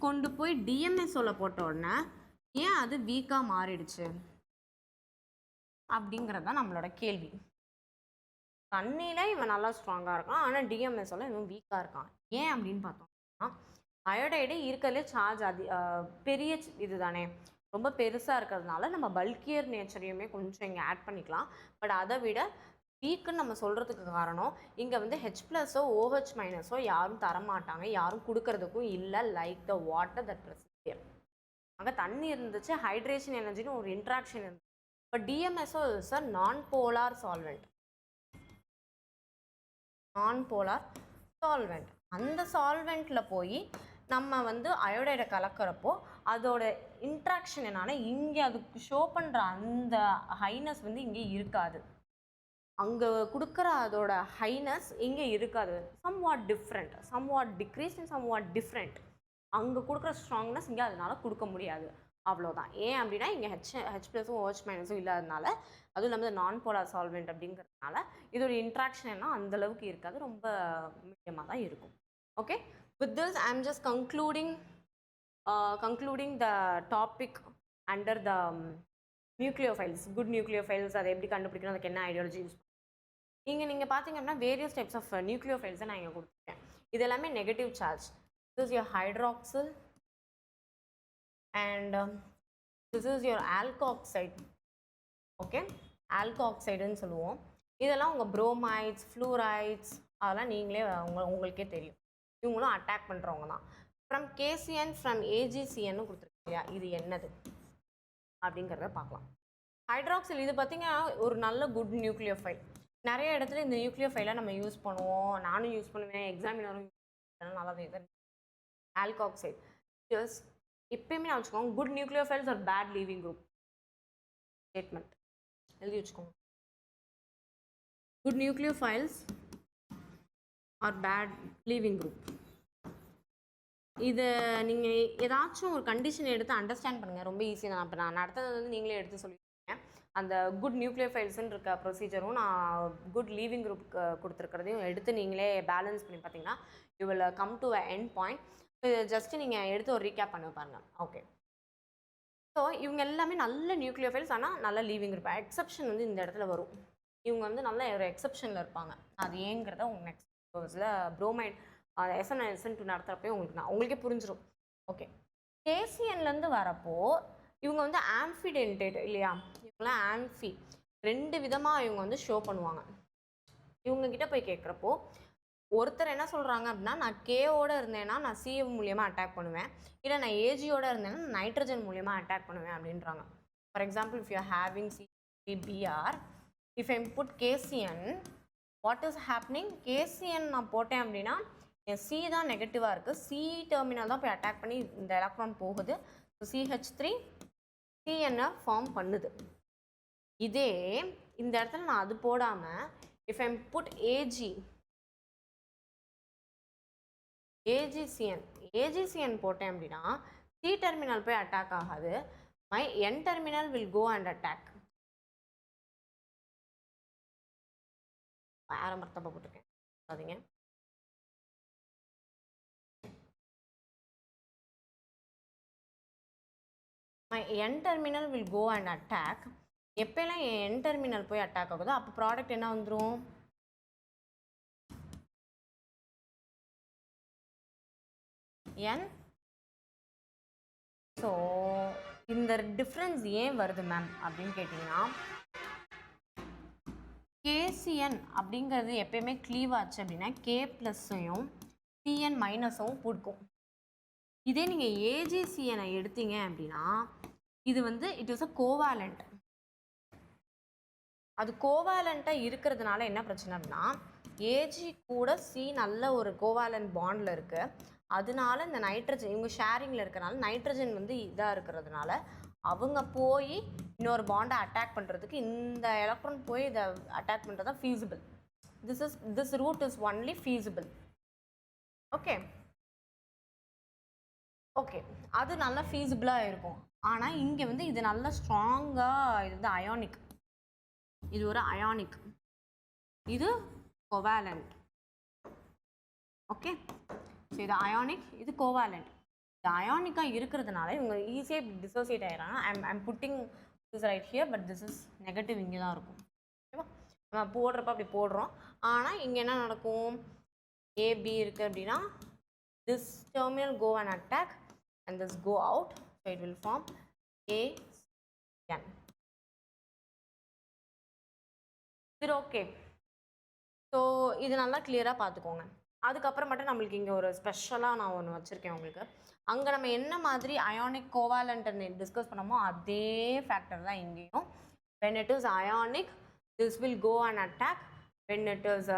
கொண்டு போய் டிஎம்எஸ்ஓவில் போட்ட உடனே ஏன் அது வீக்காக மாறிடுச்சு அப்படிங்கிறது தான் நம்மளோட கேள்வி. தண்ணியில் இவன் நல்லா ஸ்ட்ராங்காக இருக்கான், ஆனால் டிஎம்எஸ்ஓவில் இவன் வீக்காக இருக்கான். ஏன் அப்படின்னு பார்த்தோம்னா அயோடைடு இருக்கிறதுலே சார்ஜ் பெரிய இது தானே, ரொம்ப பெருசாக இருக்கிறதுனால நம்ம பல்கியர் நேச்சரையுமே கொஞ்சம் இங்கே ஆட் பண்ணிக்கலாம். பட் அதை விட வீக்குன்னு நம்ம சொல்கிறதுக்கு காரணம் இங்கே வந்து H+ஓ OH- யாரும் தரமாட்டாங்க, யாரும் கொடுக்கறதுக்கும் இல்லை. லைக் த வாட்டர் தட் ப்ரெசியர், அங்கே தண்ணி இருந்துச்சு, ஹைட்ரேஷன் எனர்ஜின்னு ஒரு இன்ட்ராக்ஷன் இருந்துச்சு. பட் டிஎம்எஸ்ஓ இஸ் அ நான் போலார் சால்வெண்ட். அந்த சால்வெண்ட்டில் போய் நம்ம வந்து அயோடைடை கலக்கிறப்போ அதோட இன்ட்ராக்ஷன் என்னால் இங்கே அதுக்கு ஷோ பண்ணுற அந்த ஹைனஸ் வந்து இங்கே இருக்காது. அங்கே கொடுக்குற அதோட ஹைனஸ் இங்கே இருக்காது. Somewhat different, somewhat decrease and somewhat different. அங்கே கொடுக்குற ஸ்ட்ராங்னஸ் இங்கே அதனால கொடுக்க முடியாது. அவ்வளோதான். ஏன் அப்படின்னா இங்கே H+ம் OH- இல்லாததுனால, அதுவும் இல்லாமல் நான் போலார் சால்வெண்ட் அப்படிங்கிறதுனால இதோட இன்ட்ராக்ஷன் என்ன அந்தளவுக்கு இருக்காது, ரொம்ப மீடியமாக தான் இருக்கும். Okay, with this I am just concluding the topic under the nucleophiles, good nucleophiles. அதை எப்படி கண்டுபிடிக்கணும், அதுக்கு என்ன ஐடியாலஜி யூஸ் இங்கே நீங்கள் பார்த்தீங்க அப்படின்னா வேரியஸ் டைப்ஸ் ஆஃப் நியூக்ளியோஃபைல்ஸை நான் இங்கே கொடுத்துருக்கேன். இது எல்லாமே negative charge. This is your hydroxyl and this is your alkoxide. Okay, ஆல்கோஆக்சைடுன்னு சொல்லுவோம். இதெல்லாம் உங்கள் புரோமைட்ஸ், ஃப்ளூரைட்ஸ் அதெல்லாம் நீங்களே உங்களுக்கே தெரியும். இவங்களும் அட்டாக் பண்ணுறவங்க தான். ஃப்ரம் கேசிஎன், ஃப்ரம் ஏஜிசிஎன்னு கொடுத்துருக்கீங்க. இது என்னது அப்படிங்கிறத பார்க்கலாம். ஹைட்ராக்சில் இது பார்த்தீங்கன்னா ஒரு நல்ல குட் நியூக்ளியோஃபைல். நிறைய இடத்துல இந்த நியூக்ளியோஃபைலை நம்ம யூஸ் பண்ணுவோம், நானும் யூஸ் பண்ணுவேன், எக்ஸாமினரும் யூஸ் பண்ணுவேன். நல்லா தான் ஆல்கோஆக்சைடு ஜஸ் எப்பயுமே நான் வச்சுக்கோங்க, good nucleophiles are bad leaving group statement எழுதி வச்சுக்கோங்க. Good nucleophiles are bad leaving group. இது நீங்கள் ஏதாச்சும் ஒரு கண்டிஷன் எடுத்து அண்டர்ஸ்டாண்ட் பண்ணுங்கள், ரொம்ப ஈஸி தான். இப்போ நான் நடத்துறது வந்து நீங்களே எடுத்து சொல்லியிருக்கேன். அந்த குட் நியூக்ளியோஃபைல்ஸ்ன்னு இருக்க ப்ரொசீஜரும் நான் குட் லீவிங் குரூப்புக்கு கொடுத்துருக்கிறதையும் எடுத்து நீங்களே பேலன்ஸ் பண்ணி பார்த்தீங்கன்னா you will come to a end point. Just நீங்கள் எடுத்து ஒரு ரீகேப் பண்ண பாருங்கள். ஓகே, ஸோ இவங்க எல்லாமே நல்ல நியூக்ளியோஃபைல்ஸ், ஆனால் நல்ல லீவிங் குரூப். எக்ஸப்ஷன் வந்து இந்த இடத்துல வரும். இவங்க வந்து நல்ல ஒரு எக்ஸப்ஷனில் இருப்பாங்க. அது ஏங்கிறத உங்கள் நெக்ஸ்ட் கோர்ஸில் புரோமைட் SN1 நடத்துகிறப்போ உங்களுக்கே புரிஞ்சிடும். ஓகே, கேசிஎன்லேருந்து வரப்போ இவங்க வந்து ஆம்ஃபிடென்டேட் இல்லையா, இவங்களாம் ஆம்ஃபி 2 விதமாக இவங்க வந்து ஷோ பண்ணுவாங்க. இவங்ககிட்ட போய் கேட்குறப்போ ஒருத்தர் என்ன சொல்கிறாங்க அப்படின்னா, நான் கேவோடு இருந்தேன்னா நான் சிஏ மூலியமாக அட்டாக் பண்ணுவேன், இல்லை நான் ஏஜியோடு இருந்தேன்னா நான் நைட்ரஜன் மூலியமாக அட்டாக் பண்ணுவேன் அப்படின்றாங்க. For example, if you having CBr, if I put KCN, what is happening? KCN நான் போட்டேன் அப்படின்னா என் சி தான் நெகட்டிவாக இருக்குது, சி டெர்மினல் தான் போய் அட்டாக் பண்ணி இந்த எலக்ட்ரான் போகுது. ஸோ CH3 CN ஃபார்ம் பண்ணுது. இதே இந்த இடத்துல நான் அது போடாமல் இஃப் ஐ புட் AgCN போட்டேன் அப்படின்னா சி டெர்மினல் போய் அட்டாக் ஆகாது, my N terminal will go and attack. ஆரம்பத்தப்ப போட்டிருக்கேன், பாத்தீங்க. My N terminal will go and attack. எப்பெல்லாம் N டெர்மினல் போய் அட்டாக் ஆகுதோ அப்போ ப்ராடக்ட் என்ன வந்துடும்? N. ஸோ இந்த டிஃப்ரென்ஸ் ஏன் வருது மேம் அப்படின்னு கேட்டிங்கன்னா, KCN அப்படிங்கிறது எப்பயுமே க்ளீவ் ஆச்சு அப்படின்னா K ப்ளஸ்ஸையும் CN மைனஸும் கொடுக்கும். இதே நீங்கள் AgCN எடுத்தீங்க அப்படின்னா இது வந்து இட் இஸ் அ கோவாலண்ட். அது கோவாலண்ட்டாக இருக்கிறதுனால என்ன பிரச்சனை அப்படின்னா, Ag கூட C நல்ல ஒரு கோவாலண்ட் பாண்டில் இருக்குது. அதனால இந்த நைட்ரஜன் இவங்க ஷேரிங்கில் இருக்கிறனால நைட்ரஜன் வந்து இதாக இருக்கிறதுனால அவங்க போய் இன்னொரு பாண்டை அட்டாக் பண்ணுறதுக்கு இந்த எலக்ட்ரான் போய் இதை அட்டாக் பண்ணுறது தான் feasible. This route is only feasible. Okay okay அது நல்லா ஃபீஸிபிளாக இருக்கும். ஆனால் இங்கே வந்து இது நல்லா ஸ்ட்ராங்காக இது வந்து அயானிக். இது ஒரு அயானிக், இது கோவாலண்ட். ஓகே, ஸோ இது அயானிக், இது கோவாலண்ட். இது அயானிக்காக இருக்கிறதுனால இவங்க ஈஸியாக டிசோசியேட் ஆகிறாங்க. I'm putting this right here, but this is negative இங்கே தான் இருக்கும். ஓகேவா, நம்ம போடுறப்ப அப்படி போடுறோம். ஆனால் இங்கே என்ன நடக்கும், ஏபி இருக்குது அப்படின்னா this terminal go and attack and this go out, so it will form AN. சரி, ஓகே. ஸோ இது நல்லா கிளியராக பார்த்துக்கோங்க. அதுக்கப்புறம் மட்டும் நம்மளுக்கு இங்கே ஒரு ஸ்பெஷலாக நான் ஒன்று வச்சுருக்கேன் உங்களுக்கு. அங்கே நம்ம என்ன மாதிரி அயானிக் கோவாலண்ட்டை டிஸ்கஸ் பண்ணோமோ அதே ஃபேக்டர் தான் இங்கேயும். when it is ionic this will go and attack, when it is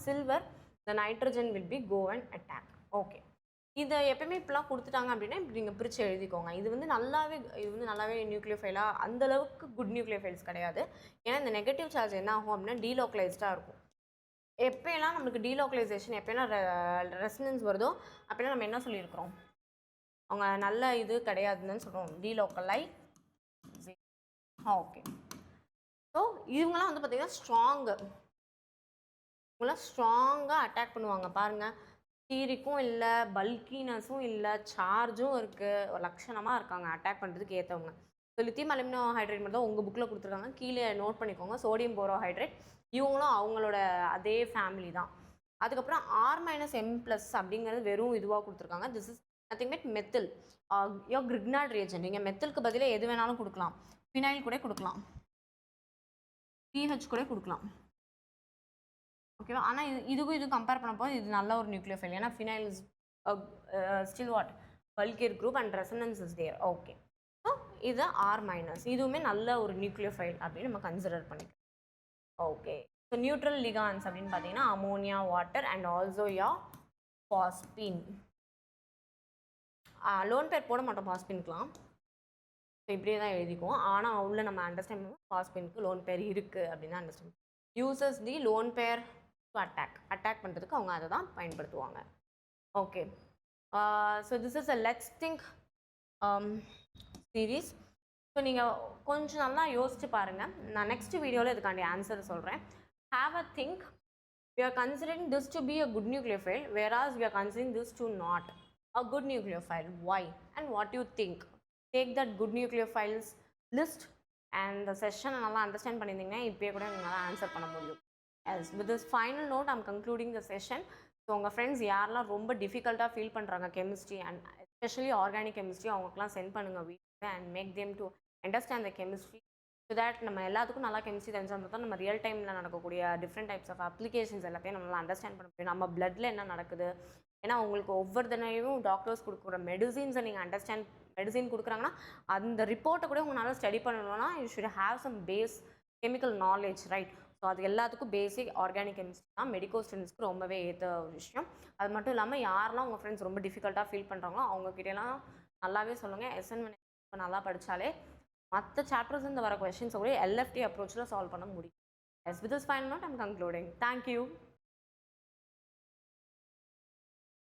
silver the nitrogen will be go and attack. Okay, இதை எப்பயுமே இப்படிலாம் கொடுத்துட்டாங்க அப்படின்னா இப்படி நீங்கள் பிரித்து எழுதிக்கோங்க. இது வந்து நல்லாவே நியூக்ளியோஃபைலாக அந்தளவுக்கு குட் நியூக்ளியோஃபைல்ஸ் கிடையாது. ஏன்னா இந்த நெகட்டிவ் சார்ஜ் என்ன ஆகும் அப்படின்னா டீலோக்கலைஸ்டாக இருக்கும். எப்போயெல்லாம் நம்மளுக்கு டீலோக்கலைசேஷன் எப்போயெல்லாம் ரெசனன்ஸ் வருதோ அப்போலாம் நம்ம என்ன சொல்லியிருக்கிறோம், அவங்க நல்ல இது கிடையாதுன்னு சொல்கிறோம், டீலோக்கலை. ஓகே, ஸோ இவங்களாம் வந்து பார்த்திங்கன்னா ஸ்ட்ராங்காக அட்டாக் பண்ணுவாங்க. பாருங்கள், ஸ்டீரிக்கும் இல்லை, பல்கினஸும் இல்லை, சார்ஜும் இருக்குது, லட்சணமாக இருக்காங்க அட்டாக் பண்ணுறதுக்கு ஏற்றவங்க. ஸோ லித்தியம் அலுமினோ ஹைட்ரேட் மட்டும் தான் உங்கள் புக்கில் கொடுத்துருக்காங்க, கீழே நோட் பண்ணிக்கோங்க. சோடியம் போரோஹைட்ரேட் இவங்களும் அவங்களோட அதே ஃபேமிலி தான். அதுக்கப்புறம் R-M+ அப்படிங்கிறது வெறும் இதுவாக கொடுத்துருக்காங்க. This is nothing but methyl, யோ கிரிக்னாட் ரியேஜென்ட். நீங்கள் மெத்திலுக்கு பதிலாக எது வேணாலும் கொடுக்கலாம், ஃபினைல் கூட கொடுக்கலாம், PH கூட கொடுக்கலாம். ஓகேவா, ஆனால் இது கம்பேர் பண்ணும்போது இது நல்ல ஒரு நியூக்ளியோஃபைல். ஏன்னா phenyl is still what bulkier group and resonance is there. Okay, so இது R-, இதுவுமே நல்ல ஒரு நியூக்ளியோஃபைல் அப்படின்னு நம்ம கன்சிடர் பண்ணிக்கலாம். ஓகே, ஸோ நியூட்ரல் லிகான்ஸ் அப்படின்னு பார்த்தீங்கன்னா ammonia, water and also yeah phosphine. Lone pair போட மாட்டோம் பாஸ்பின்க்குலாம், ஸோ இப்படியே தான் எழுதிக்குவோம். ஆனால் உள்ள நம்ம அண்டர்ஸ்டாண்ட் பண்ணுவோம் பாஸ்பின்க்கு லோன் பேர் இருக்குது அப்படின்னு தான் understand. Uses the lone pair to attack பண்ணுறதுக்கு அவங்க அதை தான் பயன்படுத்துவாங்க. Okay, so this is a let's think series. So நீங்கள் கொஞ்சம் நல்லா யோசிச்சு பாருங்கள். நான் நெக்ஸ்ட் வீடியோவில் இதுக்காண்டி ஆன்சர் சொல்கிறேன். Have a think. We are considering this to be a good nucleophile, whereas we are considering this to not a good nucleophile. Why and what you think? Take that good nucleophiles list and the session நல்லா அண்டர்ஸ்டாண்ட் பண்ணியிருந்தீங்கன்னா இப்போயே கூட உங்களால் ஆன்சர் பண்ண முடியும். As with this final note, I'm concluding the session. So உங்கள் ஃப்ரெண்ட்ஸ் யாரெல்லாம் ரொம்ப டிஃபிகல்ட்டாக ஃபீல் பண்ணுறாங்க chemistry and especially organic chemistry, அவங்களுக்குலாம் சென்ட் பண்ணுங்கள் வீட்டில் and make them to understand the chemistry. So that நம்ம எல்லாத்துக்கும் நல்லா கெமிஸ்ட்ரி தெரிஞ்சால் தான் நம்ம ரியல் டைமில் நடக்கக்கூடிய டிஃப்ரெண்ட் டைப்ஸ் ஆஃப் அப்ளிகேஷன்ஸ் எல்லாத்தையும் நம்மளால் அண்டர்ஸ்டாண்ட் பண்ண முடியும். நம்ம பிளட்டில் என்ன நடக்குது, ஏன்னா உங்களுக்கு ஒவ்வொரு தினையும் டாக்டர்ஸ் கொடுக்குற மெடிசின்ஸை நீங்கள் அண்டர்ஸ்டாண்ட் மெடிசின் கொடுக்குறாங்கன்னா அந்த ரிப்போர்ட்டை கூட உங்களால் ஸ்டடி பண்ணணும்னா you should have some base chemical knowledge, right? So அது எல்லாத்துக்கும் பேசிக் ஆர்கானிக் கெமிஸ்ட்ரி தான் மெடிக்கோ ஸ்டூடெண்ட்ஸ்க்கு ரொம்பவே ஏற்ற ஒரு விஷயம். அது மட்டும் இல்லாமல் யாரெல்லாம் உங்கள் ஃப்ரெண்ட்ஸ் ரொம்ப டிஃபிகல்ட்டாக ஃபீல் பண்ணுறாங்களோ அவங்கக்கிட்டலாம் நல்லாவே சொல்லுங்கள். SN1 நல்லா படித்தாலே மற்ற சாப்டர்ஸ் இந்த வர கொஸ்டின்ஸை கூட LFT அப்ரோச்சில் சால்வ் பண்ண முடியும். As with this final note, I'm concluding. Thank you.